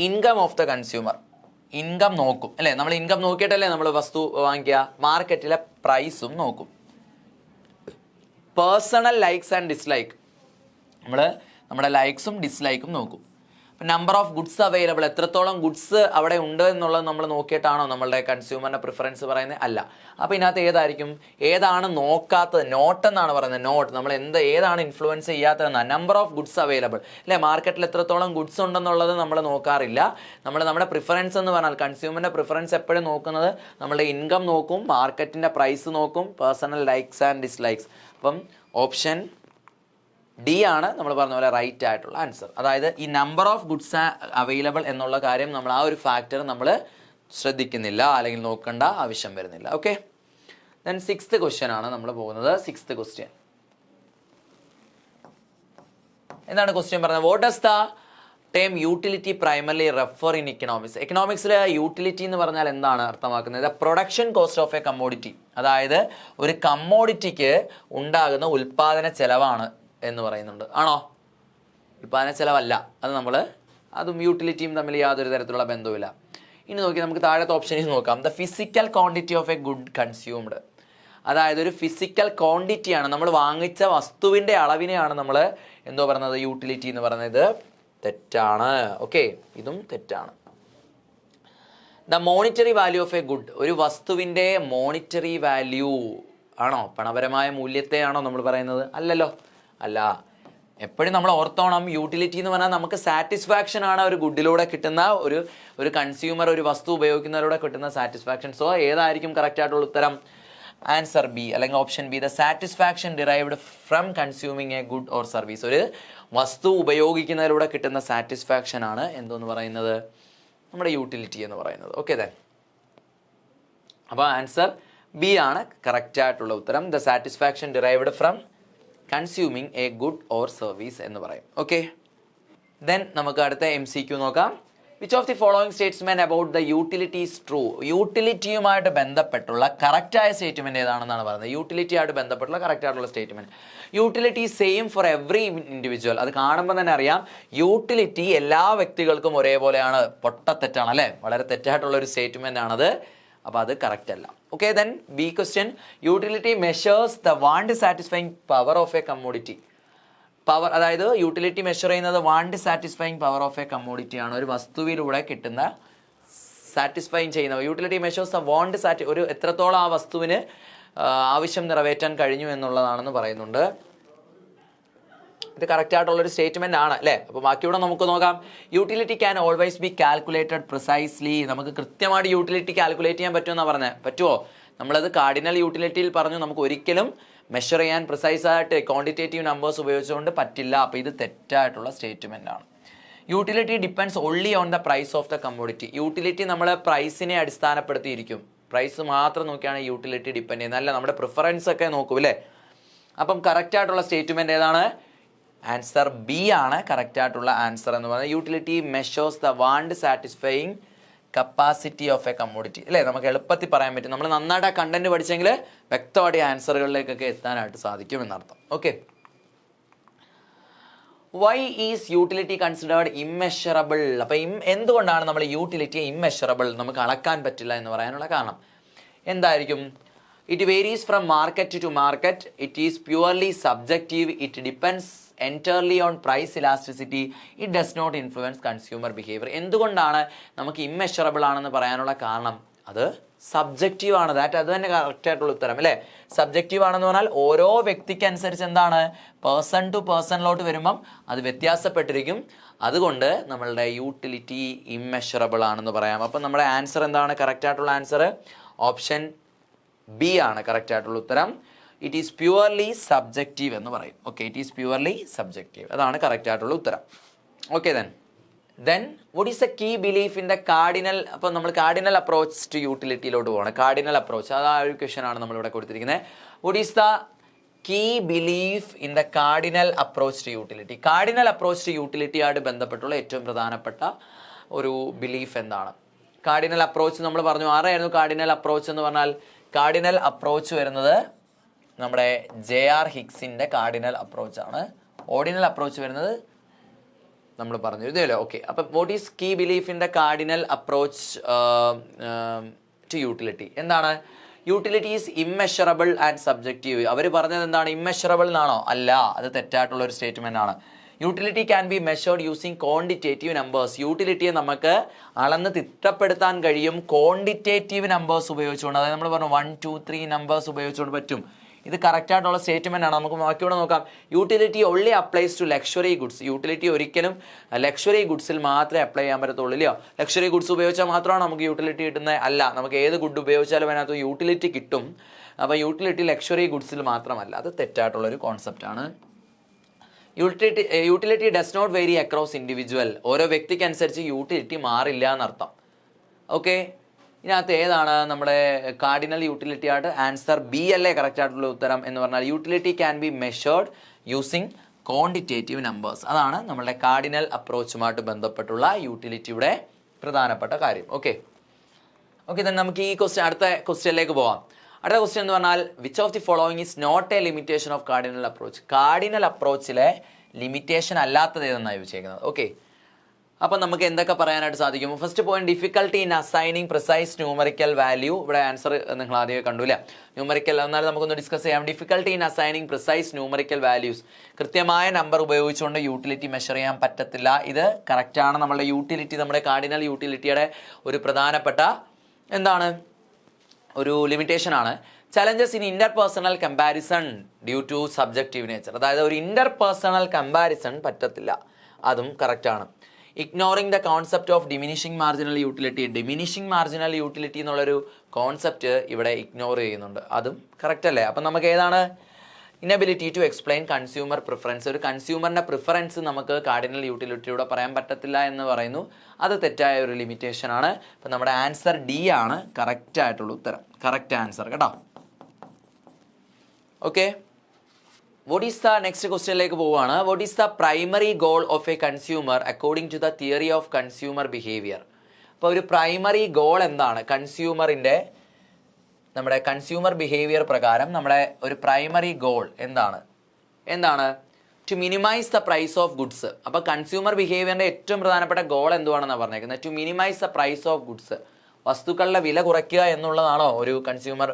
Income of the consumer, income നോക്കും അല്ലേ? നമ്മൾ ഇൻകം നോക്കിയിട്ടല്ലേ നമ്മൾ വസ്തു വാങ്ങിക്കുക. മാർക്കറ്റിലെ പ്രൈസും നോക്കും. പേഴ്സണൽ ലൈക്സ് ആൻഡ് ഡിസ്ലൈക്ക്, നമ്മുടെ ലൈക്സും ഡിസ്ലൈക്കും നോക്കും. നമ്പർ ഓഫ് ഗുഡ്സ് അവൈലബിൾ, എത്രത്തോളം ഗുഡ്സ് അവിടെ ഉണ്ട് എന്നുള്ളത് നമ്മൾ നോക്കിയിട്ടാണോ നമ്മളുടെ കൺസ്യൂമറിന്റെ പ്രിഫറൻസ് പറയുന്നത്? അല്ല. അപ്പോൾ ഇതിനകത്ത് ഏതാണ് നോക്കാത്തത്? നോട്ട് എന്നാണ് പറയുന്നത്. നോട്ട് നമ്മൾ ഏതാണ് ഇൻഫ്ലുവൻസ് ചെയ്യാത്തതെന്നാണ്. നമ്പർ ഓഫ് ഗുഡ്സ് അവൈലബിൾ അല്ലേ? മാർക്കറ്റിൽ എത്രത്തോളം ഗുഡ്സ് ഉണ്ടെന്നുള്ളത് നമ്മൾ നോക്കാറില്ല. നമ്മുടെ പ്രിഫറൻസ് എന്ന് പറഞ്ഞാൽ കൺസ്യൂമറിന്റെ പ്രിഫറൻസ് എപ്പോഴും നോക്കുന്നത് നമ്മളുടെ ഇൻകം നോക്കും, മാർക്കറ്റിന്റെ പ്രൈസ് നോക്കും, പേഴ്സണൽ ലൈക്സ് ആൻഡ് ഡിസ്ലൈക്സ്. അപ്പം ഓപ്ഷൻ ഡി ആണ് നമ്മൾ പറഞ്ഞ പോലെ റൈറ്റ് ആയിട്ടുള്ള ആൻസർ. അതായത് ഈ നമ്പർ ഓഫ് ഗുഡ്സ് അവൈലബിൾ എന്നുള്ള കാര്യം നമ്മൾ ആ ഒരു ഫാക്ടർ നമ്മൾ ശ്രദ്ധിക്കുന്നില്ല, അല്ലെങ്കിൽ നോക്കേണ്ട ആവശ്യം വരുന്നില്ല. ഓക്കെ, ദെൻ 6th ക്വസ്റ്റ്യൻ ആണ് നമ്മൾ പോകുന്നത്. 6th ക്വസ്റ്റ്യൻ എന്താണ് ക്വസ്റ്റ്യൻ പറഞ്ഞത്? What does the term utility primarily refer in economics? എക്കണോമിക്സിൽ യൂട്ടിലിറ്റി എന്ന് പറഞ്ഞാൽ എന്താണ് അർത്ഥമാക്കുന്നത്? Production cost of a commodity, അതായത് ഒരു കമ്മോഡിറ്റിക്ക് ഉണ്ടാകുന്ന ഉൽപാദന ചെലവാണ് എന്ന് പറയുന്നുണ്ട്. ആണോ? ഉൽപാദന ചെലവല്ല. അതും യൂട്ടിലിറ്റിയും തമ്മിൽ യാതൊരു തരത്തിലുള്ള ബന്ധവുമില്ല. ഇനി നോക്കി നമുക്ക് താഴത്തെ ഓപ്ഷനിൽ നോക്കാം. The physical quantity of A good consumed, അതായത് ഒരു ഫിസിക്കൽ ക്വാണ്ടിറ്റിയാണ്, നമ്മൾ വാങ്ങിച്ച വസ്തുവിൻ്റെ അളവിനെയാണ് നമ്മൾ എന്തോ പറയുന്നത് യൂട്ടിലിറ്റി എന്ന് പറയുന്നത്. തെറ്റാണ്. ഓക്കെ, ഇതും തെറ്റാണ്. The monetary value of A good, ഒരു വസ്തുവിൻ്റെ മോണിറ്ററി വാല്യൂ ആണോ? പണപരമായ മൂല്യത്തെയാണോ നമ്മൾ പറയുന്നത്? അല്ലല്ലോ, അല്ല. എപ്പോഴും നമ്മൾ ഓർത്തോണം, യൂട്ടിലിറ്റി എന്ന് പറഞ്ഞാൽ നമുക്ക് സാറ്റിസ്ഫാക്ഷൻ ആണ് ഒരു ഗുഡിലൂടെ കിട്ടുന്ന, ഒരു കൺസ്യൂമർ ഒരു വസ്തു ഉപയോഗിക്കുന്നതിലൂടെ കിട്ടുന്ന സാറ്റിസ്ഫാക്ഷൻ. സോ ഏതായിരിക്കും കറക്റ്റ് ആയിട്ടുള്ള ഉത്തരം? ആൻസർ ബി, അല്ലെങ്കിൽ option B. The satisfaction derived from consuming a good or service, ഒരു വസ്തു ഉപയോഗിക്കുന്നതിലൂടെ കിട്ടുന്ന സാറ്റിസ്ഫാക്ഷൻ ആണ് എന്തോന്ന് പറയുന്നത്? നമ്മുടെ യൂട്ടിലിറ്റി എന്ന് പറയുന്നത്. ഓക്കെ, ദെൻ അപ്പോൾ ആൻസർ ബി ആണ് കറക്റ്റ് ആയിട്ടുള്ള ഉത്തരം. The satisfaction derived from consuming a good or service എന്ന് പറയും. ഓക്കെ, ദെൻ നമുക്ക് അടുത്ത MCQ നോക്കാം. Which of the following statement about the utility is true? യൂട്ടിലിറ്റിയുമായിട്ട് ബന്ധപ്പെട്ടുള്ള കറക്റ്റായ സ്റ്റേറ്റ്മെന്റ് ഏതാണെന്നാണ് പറയുന്നത്. യൂട്ടിലിറ്റിയായിട്ട് ബന്ധപ്പെട്ടുള്ള കറക്റ്റ് ആയിട്ടുള്ള statement. Utility same for every individual. അത് കാണുമ്പോൾ തന്നെ അറിയാം, യൂട്ടിലിറ്റി എല്ലാ വ്യക്തികൾക്കും ഒരേപോലെയാണ്. പൊട്ടത്തെറ്റാണ് അല്ലേ? വളരെ തെറ്റായിട്ടുള്ള ഒരു സ്റ്റേറ്റ്മെന്റ് ആണത്. അപ്പോൾ അത് കറക്റ്റ് അല്ല. Okay, then B question. Utility measures the want satisfying power of a commodity. Power, അതായത് യൂട്ടിലിറ്റി മെഷർ ചെയ്യുന്നത് want satisfying power of a commodity ആണ്. ഒരു വസ്തുവിലൂടെ കിട്ടുന്ന സാറ്റിസ്ഫൈങ് ചെയ്യുന്ന യൂട്ടിലിറ്റി മെഷേഴ്സ് ദ വാണ്ട് ഒരു എത്രത്തോളം ആ വസ്തുവിന് ആവശ്യം നിറവേറ്റാൻ കഴിഞ്ഞു എന്നുള്ളതാണെന്ന് പറയുന്നുണ്ട്. ഇത് കറക്റ്റ് ആയിട്ടുള്ളൊരു സ്റ്റേറ്റ്മെന്റ് ആണ് അല്ലേ? അപ്പോൾ ബാക്കിയൂടെ നമുക്ക് നോക്കാം. Utility can always be calculated precisely. നമുക്ക് കൃത്യമായിട്ട് യൂട്ടിലിറ്റി കാൽക്കുലേറ്റ് ചെയ്യാൻ പറ്റുമെന്നാണ് പറഞ്ഞത്. പറ്റുമോ? നമ്മളത് കാർഡിനൽ യൂട്ടിലിറ്റിയിൽ പറഞ്ഞു, നമുക്ക് ഒരിക്കലും മെഷർ ചെയ്യാൻ പ്രിസൈസ് ആയിട്ട് ക്വാണ്ടിറ്റേറ്റീവ് നമ്പേഴ്സ് ഉപയോഗിച്ചുകൊണ്ട് പറ്റില്ല. അപ്പോൾ ഇത് തെറ്റായിട്ടുള്ള സ്റ്റേറ്റ്മെന്റ് ആണ്. Utility depends only on the price of the commodity. Utility നമ്മൾ പ്രൈസിനെ അടിസ്ഥാനപ്പെടുത്തിയിരിക്കും. പ്രൈസ് മാത്രം നോക്കിയാണ് യൂട്ടിലിറ്റി ഡിപ്പെൻഡ് ചെയ്യുന്നത്. അല്ല, നമ്മുടെ പ്രിഫറൻസ് ഒക്കെ നോക്കൂ അല്ലേ? അപ്പം കറക്റ്റ് ആയിട്ടുള്ള സ്റ്റേറ്റ്മെന്റ് ഏതാണ്? ആൻസർ ബി ആണ് കറക്റ്റ് ആയിട്ടുള്ള ആൻസർ എന്ന് പറയുന്നത്. Utility measures the want satisfying capacity of a commodity അല്ലേ? നമുക്ക് എളുപ്പത്തിൽ പറയാൻ പറ്റും. നമ്മൾ നന്നായിട്ട് ആ കണ്ടന്റ് പഠിച്ചെങ്കിൽ വ്യക്തമായിട്ട് ആൻസറുകളിലേക്കൊക്കെ എത്താനായിട്ട് സാധിക്കും എന്നർത്ഥം. Okay, why is utility considered immeasurable? അപ്പം എന്തുകൊണ്ടാണ് നമ്മൾ യൂട്ടിലിറ്റിയെ ഇമ്മെഷറബിൾ, നമുക്ക് അളക്കാൻ പറ്റില്ല എന്ന് പറയാനുള്ള കാരണം എന്തായിരിക്കും? It varies from market to market, it is purely subjective, it depends entirely on price elasticity, it does not influence consumer behaviour. എന്തുകൊണ്ടാണ് നമുക്ക് ഇമ്മെഷറബിൾ ആണെന്ന് പറയാനുള്ള കാരണം? അത് സബ്ജക്റ്റീവ് ആണ്. അത് തന്നെ കറക്റ്റ് ആയിട്ടുള്ള ഉത്തരം അല്ലേ? സബ്ജക്റ്റീവ് ആണെന്ന് പറഞ്ഞാൽ ഓരോ വ്യക്തിക്ക് അനുസരിച്ച് എന്താണ്, പേഴ്സൺ ടു പേഴ്സണിലോട്ട് വരുമ്പം അത് വ്യത്യാസപ്പെട്ടിരിക്കും. അതുകൊണ്ട് നമ്മളുടെ യൂട്ടിലിറ്റി ഇമ്മെഷറബിൾ ആണെന്ന് പറയാം. അപ്പം നമ്മുടെ ആൻസർ എന്താണ്? കറക്റ്റ് ആയിട്ടുള്ള ആൻസർ ഓപ്ഷൻ ബി ആണ് കറക്റ്റ് ആയിട്ടുള്ള ഉത്തരം. ഇറ്റ് ഈസ് പ്യുവർലി സബ്ജക്റ്റീവ് എന്ന് പറയും. Okay, it is purely subjective, അതാണ് കറക്റ്റ് ആയിട്ടുള്ള ഉത്തരം. Okay, then what is the key belief in the cardinal? അപ്പോൾ നമ്മൾ കാർഡിനൽ അപ്രോച്ച് ടു യൂട്ടിലിറ്റിയിലോട്ട് പോകണം. കാർഡിനൽ അപ്രോച്ച്, അത് ആ ഒരു ക്വസ്റ്റൻ ആണ് നമ്മളിവിടെ കൊടുത്തിരിക്കുന്നത്. what is the key belief in the cardinal approach to utility? Cardinal approach to യൂട്ടിലിറ്റിയായിട്ട് ബന്ധപ്പെട്ടുള്ള ഏറ്റവും പ്രധാനപ്പെട്ട ഒരു ബിലീഫ് എന്താണ്? കാർഡിനൽ അപ്രോച്ച് നമ്മൾ പറഞ്ഞു. ആരായിരുന്നു കാർഡിനൽ അപ്രോച്ച് എന്ന് പറഞ്ഞാൽ? കാർഡിനൽ അപ്രോച്ച് വരുന്നത് നമ്മുടെ JR ഹിക്സിൻ്റെ കാർഡിനൽ അപ്രോച്ചാണ്. ഓർഡിനൽ അപ്രോച്ച് വരുന്നത് നമ്മൾ പറഞ്ഞു ഇതല്ലേ. ഓക്കെ, അപ്പം what is key belief in the cardinal approach to utility? എന്താണ്? Utility is immeasurable and subjective. അവർ പറഞ്ഞത് എന്താണ്? ഇമ്മെഷറബിൾ എന്നാണോ? അല്ല, അത് തെറ്റായിട്ടുള്ള ഒരു സ്റ്റേറ്റ്മെന്റ് ആണ്. Utility can be measured using quantitative numbers. യൂട്ടിലിറ്റിയെ നമുക്ക് അളന്ന് തിട്ടപ്പെടുത്താൻ കഴിയും ക്വാണ്ടിറ്റേറ്റീവ് നമ്പേഴ്സ് ഉപയോഗിച്ചുകൊണ്ട്. അതായത് നമ്മൾ പറഞ്ഞു 1, 2, 3 നമ്പേഴ്സ് ഉപയോഗിച്ചുകൊണ്ട് പറ്റും. ഇത് കറക്റ്റ് ആയിട്ടുള്ള സ്റ്റേറ്റ്മെന്റ് ആണ്. നമുക്ക് ബാക്കിയോടെ നോക്കാം. Utility only applies to luxury goods. Utility ഒരിക്കലും ലക്ഷറി ഗുഡ്സിൽ മാത്രമേ അപ്ലൈ ചെയ്യാൻ പറ്റത്തുള്ളൂ. ഇല്ലയോ? ലക്ഷറി ഗുഡ്സ് ഉപയോഗിച്ചാൽ മാത്രമാണ് നമുക്ക് യൂട്ടിലിറ്റി കിട്ടുന്നത്? അല്ല, നമുക്ക് ഏത് ഗുഡ് ഉപയോഗിച്ചാലും അതിനകത്ത് യൂട്ടിലിറ്റി കിട്ടും. അപ്പോൾ യൂട്ടിലിറ്റി ലക്ഷറി ഗുഡ്സിൽ മാത്രമല്ല, അത് തെറ്റായിട്ടുള്ളൊരു കോൺസെപ്റ്റ് ആണ്. Utility does not vary across individual. ഓരോ വ്യക്തിക്ക് അനുസരിച്ച് യൂട്ടിലിറ്റി മാറില്ല എന്നർത്ഥം. ഓക്കെ, ഇതിനകത്ത് ഏതാണ് നമ്മുടെ കാർഡിനൽ യൂട്ടിലിറ്റി ആയിട്ട്? ആൻസർ ബി അല്ലേ കറക്റ്റ് ആയിട്ടുള്ള ഉത്തരം എന്ന് പറഞ്ഞാൽ utility can be measured using quantitative numbers. അതാണ് നമ്മുടെ കാർഡിനൽ അപ്രോച്ചുമായിട്ട് ബന്ധപ്പെട്ടുള്ള യൂട്ടിലിറ്റിയുടെ പ്രധാനപ്പെട്ട കാര്യം. ഓക്കെ, നമുക്ക് ഈ അടുത്ത ക്വസ്റ്റ്യനിലേക്ക് പോകാം. അടുത്ത ക്വസ്റ്റ്യൻ എന്ന് പറഞ്ഞാൽ which of the following is not a limitation of cardinal approach? Cardinal അപ്രോച്ചിലെ ലിമിറ്റേഷൻ അല്ലാത്തത് ഏതെന്നാണ് ചോദിച്ചേക്കുന്നത്. ഓക്കെ, അപ്പം നമുക്ക് എന്തൊക്കെ പറയാനായിട്ട് സാധിക്കും? First point, difficulty in assigning precise numerical value. ഇവിടെ ആൻസർ നിങ്ങൾ ആദ്യമേ കണ്ടുല്ല. ന്യൂമറിക്കൽ എന്നാലും നമുക്കൊന്ന് ഡിസ്കസ് ചെയ്യാം. Difficulty in assigning precise numerical values. കൃത്യമായ നമ്പർ ഉപയോഗിച്ചുകൊണ്ട് യൂട്ടിലിറ്റി മെഷർ ചെയ്യാൻ പറ്റത്തില്ല. ഇത് കറക്റ്റാണ്. നമ്മുടെ യൂട്ടിലിറ്റി, നമ്മുടെ കാർഡിനൽ യൂട്ടിലിറ്റിയുടെ ഒരു പ്രധാനപ്പെട്ട എന്താണ് ഒരു ലിമിറ്റേഷൻ ആണ്. Challenges in interpersonal comparison due to subjective nature. അതായത് ഒരു ഇന്റർപേഴ്സണൽ കമ്പാരിസൺ പറ്റത്തില്ല, അതും കറക്റ്റാണ്. Ignoring the concept of diminishing marginal utility. Diminishing marginal utility എന്നുള്ളൊരു കോൺസെപ്റ്റ് ഇവിടെ ഇഗ്നോർ ചെയ്യുന്നുണ്ട്, അതും കറക്റ്റ് അല്ലേ? അപ്പം നമുക്ക് ഏതാണ്? Inability to explain consumer preference. ഒരു കൺസ്യൂമറിൻ്റെ പ്രിഫറൻസ് നമുക്ക് കാർഡിനൽ യൂട്ടിലിറ്റിയുടെ പറയാൻ പറ്റത്തില്ല എന്ന് പറയുന്നു, അത് തെറ്റായ ഒരു ലിമിറ്റേഷൻ ആണ്. അപ്പം നമ്മുടെ ആൻസർ ഡി ആണ് കറക്റ്റ് ആയിട്ടുള്ള ഉത്തരം, കറക്റ്റ് ആൻസർ കേട്ടോ. Okay, what is the next ക്വസ്റ്റ്യനിലേക്ക് പോവുകയാണ്. what is the primary goal of a consumer according to the theory of consumer behavior? അപ്പോൾ ഒരു പ്രൈമറി ഗോൾ എന്താണ്? കൺസ്യൂമറിൻ്റെ നമ്മുടെ കൺസ്യൂമർ ബിഹേവിയർ പ്രകാരം നമ്മുടെ ഒരു പ്രൈമറി ഗോൾ എന്താണ്? To minimise the price of goods. അപ്പോൾ കൺസ്യൂമർ ബിഹേവിയറിൻ്റെ ഏറ്റവും പ്രധാനപ്പെട്ട ഗോൾ എന്തുവാണെന്നാണ് പറഞ്ഞേക്കുന്നത്? To minimise the price of goods. വസ്തുക്കളുടെ വില കുറയ്ക്കുക എന്നുള്ളതാണോ ഒരു കൺസ്യൂമർ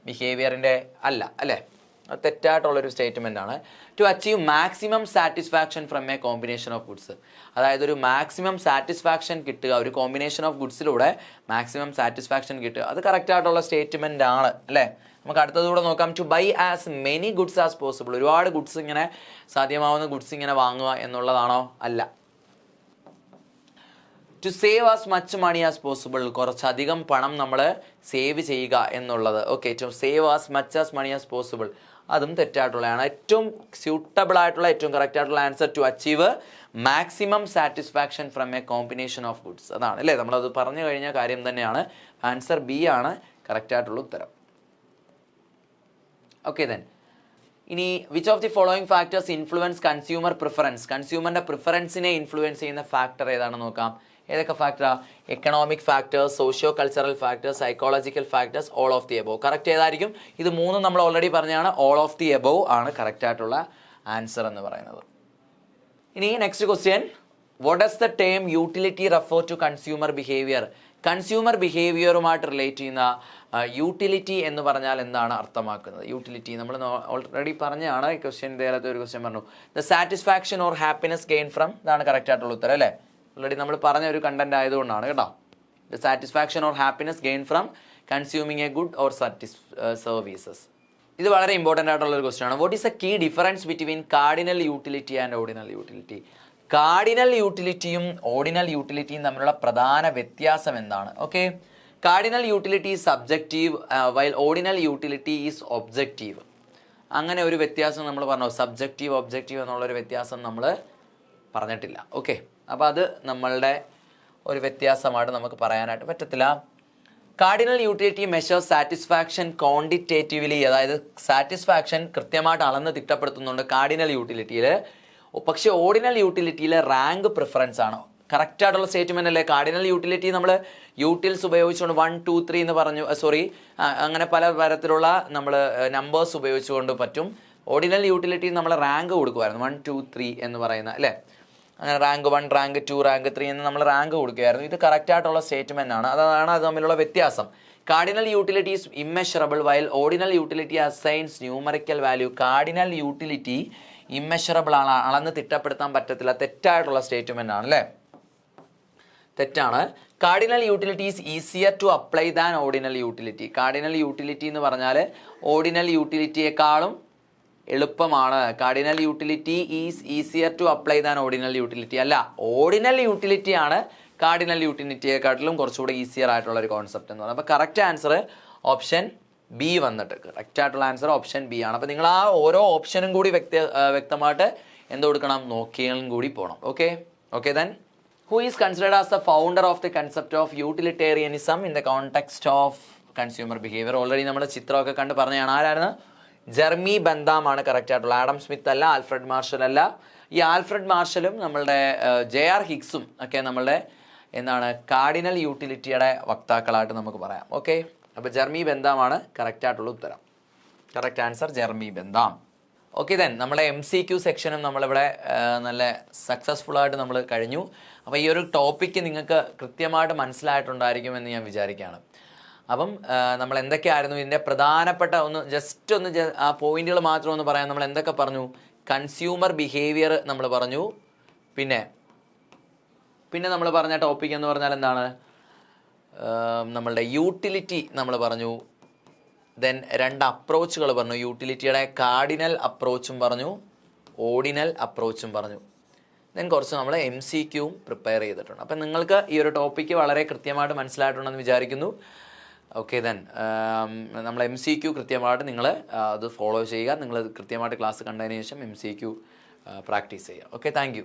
ബിഹേവിയറിൻ്റെ? അല്ലേ, തെറ്റായിട്ടുള്ളൊരു സ്റ്റേറ്റ്മെൻ്റ് ആണ്. To achieve maximum satisfaction from a combination of goods. അതായത് ഒരു മാക്സിമം സാറ്റിസ്ഫാക്ഷൻ കിട്ടുക, ഒരു കോമ്പിനേഷൻ ഓഫ് ഗുഡ്സിലൂടെ മാക്സിമം സാറ്റിസ്ഫാക്ഷൻ കിട്ടുക, അത് കറക്റ്റായിട്ടുള്ള സ്റ്റേറ്റ്മെൻ്റ് ആണ് അല്ലേ? നമുക്ക് അടുത്തതുകൂടെ നോക്കാം. To buy as many goods as possible. ഒരുപാട് ഗുഡ്സ് ഇങ്ങനെ സാധ്യമാവുന്ന ഗുഡ്സ് ഇങ്ങനെ വാങ്ങുക എന്നുള്ളതാണോ? അല്ല. To save as much money as possible. കുറച്ചധികം പണം നമ്മൾ സേവ് ചെയ്യുക എന്നുള്ളത്. Okay, to save as much as money as possible, അതും തെറ്റായിട്ടുള്ളതാണ്. ഏറ്റവും സ്യൂട്ടബിൾ ആയിട്ടുള്ള ഏറ്റവും കറക്റ്റ് ആയിട്ടുള്ള answer to achieve maximum satisfaction from a combination of goods. അതാണ് അല്ലേ, നമ്മളത് പറഞ്ഞു കഴിഞ്ഞ കാര്യം തന്നെയാണ്. ആൻസർ ബി ആണ് കറക്റ്റ് ആയിട്ടുള്ള ഉത്തരം. ഓക്കെ, ഇനി which of the following factors influence consumer preference? കൺസ്യൂമറിൻ്റെ പ്രിഫറൻസിനെ ഇൻഫ്ലുവൻസ് ചെയ്യുന്ന ഫാക്ടർ ഏതാണെന്ന് നോക്കാം. ഏതൊക്കെ ഫാക്ടറാ? Economic factors, socio cultural factors, psychological factors, all of the above. Correct ഏതായിരിക്കും? ഇത് മൂന്നും നമ്മൾ ഓൾറെഡി പറഞ്ഞാണ്. ഓൾ ഓഫ് ദി എബോവ് ആണ് കറക്റ്റ് ആയിട്ടുള്ള ആൻസർ എന്ന് പറയുന്നത്. ഇനി next question, what does the term utility refer to consumer behaviour? Consumer ബിഹേവിയറുമായിട്ട് റിലേറ്റ് ചെയ്യുന്ന യൂട്ടിലിറ്റി എന്ന് പറഞ്ഞാൽ എന്താണ് അർത്ഥമാക്കുന്നത്? യൂട്ടിലിറ്റി നമ്മൾ ഓൾറെഡി പറഞ്ഞാണ്, ഈ ക്വസ്റ്റ്യൻ ഇതേലത്തെ ഒരു ക്വസ്റ്റ്യൻ പറഞ്ഞു, the satisfaction or happiness gain from, ഇതാണ് കറക്റ്റ് ആയിട്ടുള്ള ഉത്തരം അല്ലേ? ഓൾറെഡി നമ്മൾ പറഞ്ഞ ഒരു കണ്ടന്റ് ആയതുകൊണ്ടാണ് കേട്ടോ. The satisfaction or happiness gain from consuming a good or services. ഇത് വളരെ ഇമ്പോർട്ടൻ്റ് ആയിട്ടുള്ള ഒരു ക്വസ്റ്റ്യൻ ആണ്. What is a key difference between cardinal utility and ordinal utility? Cardinal യൂട്ടിലിറ്റിയും ഓർഡിനൽ യൂട്ടിലിറ്റിയും തമ്മിലുള്ള പ്രധാന വ്യത്യാസം എന്താണ്? Okay, cardinal utility is subjective while ordinal utility is objective. അങ്ങനെ ഒരു വ്യത്യാസം നമ്മൾ പറഞ്ഞു. സബ്ജക്റ്റീവ് ഒബ്ജക്റ്റീവ് എന്നുള്ളൊരു വ്യത്യാസം നമ്മൾ പറഞ്ഞിട്ടില്ല. ഓക്കെ, അപ്പോൾ അത് നമ്മളുടെ ഒരു വ്യത്യാസമായിട്ട് നമുക്ക് പറയാനായിട്ട് പറ്റത്തില്ല. Cardinal utility measures satisfaction quantitatively, അതായത് സാറ്റിസ്ഫാക്ഷൻ കൃത്യമായിട്ട് അളന്ന് തിട്ടപ്പെടുത്തുന്നുണ്ട് കാർഡിനൽ യൂട്ടിലിറ്റിയിൽ. പക്ഷേ ഓർഡിനൽ യൂട്ടിലിറ്റിയിൽ റാങ്ക് പ്രിഫറൻസ് ആണ്. കറക്റ്റ് ആയിട്ടുള്ള സ്റ്റേറ്റ്മെന്റ് അല്ലേ? കാർഡിനൽ യൂട്ടിലിറ്റി നമ്മൾ യൂട്ടിൽസ് ഉപയോഗിച്ചുകൊണ്ട് 1, 2, 3 എന്ന് പറഞ്ഞു, അങ്ങനെ പല തരത്തിലുള്ള നമ്മൾ നമ്പേഴ്സ് ഉപയോഗിച്ചുകൊണ്ട് പറ്റും. ഓർഡിനൽ യൂട്ടിലിറ്റി നമ്മൾ റാങ്ക് കൊടുക്കുമായിരുന്നു, 1, 2, 3 എന്ന് പറയുന്ന അല്ലേ? അങ്ങനെ റാങ്ക് 1, റാങ്ക് 2, റാങ്ക് 3 എന്ന് നമ്മൾ റാങ്ക് കൊടുക്കുകയായിരുന്നു. ഇത് കറക്റ്റ് ആയിട്ടുള്ള സ്റ്റേറ്റ്മെന്റ് ആണ്. അതാണ് അത് തമ്മിലുള്ള വ്യത്യാസം. Cardinal utility is immeasurable while ordinal utility assigns numerical value. Cardinal utility immeasurable ആണ്, അളന്ന് തിട്ടപ്പെടുത്താൻ പറ്റത്തില്ല. തെറ്റായിട്ടുള്ള സ്റ്റേറ്റ്മെന്റ് ആണ് അല്ലേ? തെറ്റാണ്. Cardinal utility is easier to apply than ordinal utility. Cardinal utility എന്ന് പറഞ്ഞാൽ ഓർഡിനൽ യൂട്ടിലിറ്റിയെക്കാളും എളുപ്പമാണ്. Cardinal utility is easier to apply than ordinal utility. അല്ല, ഓർഡിനൽ യൂട്ടിലിറ്റി ആണ് കാർഡിനൽ യൂട്ടിലിറ്റിയെക്കാട്ടിലും കുറച്ചുകൂടെ ഈസിയർ ആയിട്ടുള്ള ഒരു കോൺസെപ്റ്റ് എന്ന് പറയുന്നത്. അപ്പോൾ കറക്റ്റ് ആൻസർ ഓപ്ഷൻ ബി വന്നിട്ട്, കറക്റ്റ് ആയിട്ടുള്ള ആൻസർ ഓപ്ഷൻ ബി ആണ്. അപ്പോൾ നിങ്ങൾ ആ ഓരോ ഓപ്ഷനും കൂടി വ്യക്തമായിട്ട് എന്ത് കൊടുക്കണം, നോക്കിയാലും കൂടി പോകണം. Okay okay then, who is considered as the founder of the concept of utilitarianism in the context of consumer behavior? Already നമ്മൾ ചിത്രമൊക്കെ കണ്ട് പറഞ്ഞതാണ്. ആരായിരുന്നു? ജെർമി ബെന്താമാണ് കറക്റ്റ് ആയിട്ടുള്ള. ആഡം സ്മിത്ത് അല്ല, ആൽഫ്രഡ് മാർഷൽ അല്ല. ഈ ആൽഫ്രഡ് മാർഷലും നമ്മളുടെ JR ഹിഗ്സും ഒക്കെ നമ്മളുടെ എന്താണ് കാർഡിനൽ യൂട്ടിലിറ്റിയുടെ വക്താക്കളായിട്ട് നമുക്ക് പറയാം. ഓക്കെ, അപ്പോൾ ജെർമി ബെന്താമാണ് കറക്റ്റ് ആയിട്ടുള്ള ഉത്തരം. Correct answer Jeremy Bentham. Okay then, നമ്മുടെ MCQ സെക്ഷനും നമ്മളിവിടെ നല്ല സക്സസ്ഫുൾ ആയിട്ട് നമ്മൾ കഴിഞ്ഞു. അപ്പോൾ ഈ ഒരു ടോപ്പിക്ക് നിങ്ങൾക്ക് കൃത്യമായിട്ട് മനസ്സിലായിട്ടുണ്ടായിരിക്കുമെന്ന് ഞാൻ വിചാരിക്കുകയാണ്. അപ്പം നമ്മൾ എന്തൊക്കെയായിരുന്നു ഇതിൻ്റെ പ്രധാനപ്പെട്ട ജസ്റ്റ് ഒന്ന് ആ പോയിന്റുകൾ മാത്രം ഒന്ന് പറയാം. നമ്മൾ എന്തൊക്കെ പറഞ്ഞു? കൺസ്യൂമർ ബിഹേവിയർ നമ്മൾ പറഞ്ഞു. പിന്നെ നമ്മൾ പറഞ്ഞ ടോപ്പിക് എന്ന് പറഞ്ഞാൽ എന്താണ്? നമ്മളുടെ യൂട്ടിലിറ്റി നമ്മൾ പറഞ്ഞു. ദെൻ 2 അപ്രോച്ചുകൾ പറഞ്ഞു. യൂട്ടിലിറ്റിയുടെ കാർഡിനൽ അപ്രോച്ചും പറഞ്ഞു, ഓർഡിനൽ അപ്രോച്ചും പറഞ്ഞു. ദെൻ കുറച്ച് നമ്മൾ MCQയും പ്രിപ്പയർ ചെയ്തിട്ടുണ്ട്. അപ്പം നിങ്ങൾക്ക് ഈ ഒരു ടോപ്പിക്ക് വളരെ കൃത്യമായിട്ട് മനസ്സിലായിട്ടുണ്ടെന്ന് വിചാരിക്കുന്നു. ഓക്കെ ദെൻ, നമ്മൾ MCQ കൃത്യമായിട്ട് നിങ്ങൾ അത് ഫോളോ ചെയ്യുക. നിങ്ങൾ കൃത്യമായിട്ട് ക്ലാസ് കണ്ടതിന് ശേഷം MCQ പ്രാക്ടീസ് ചെയ്യുക. Okay, thank you.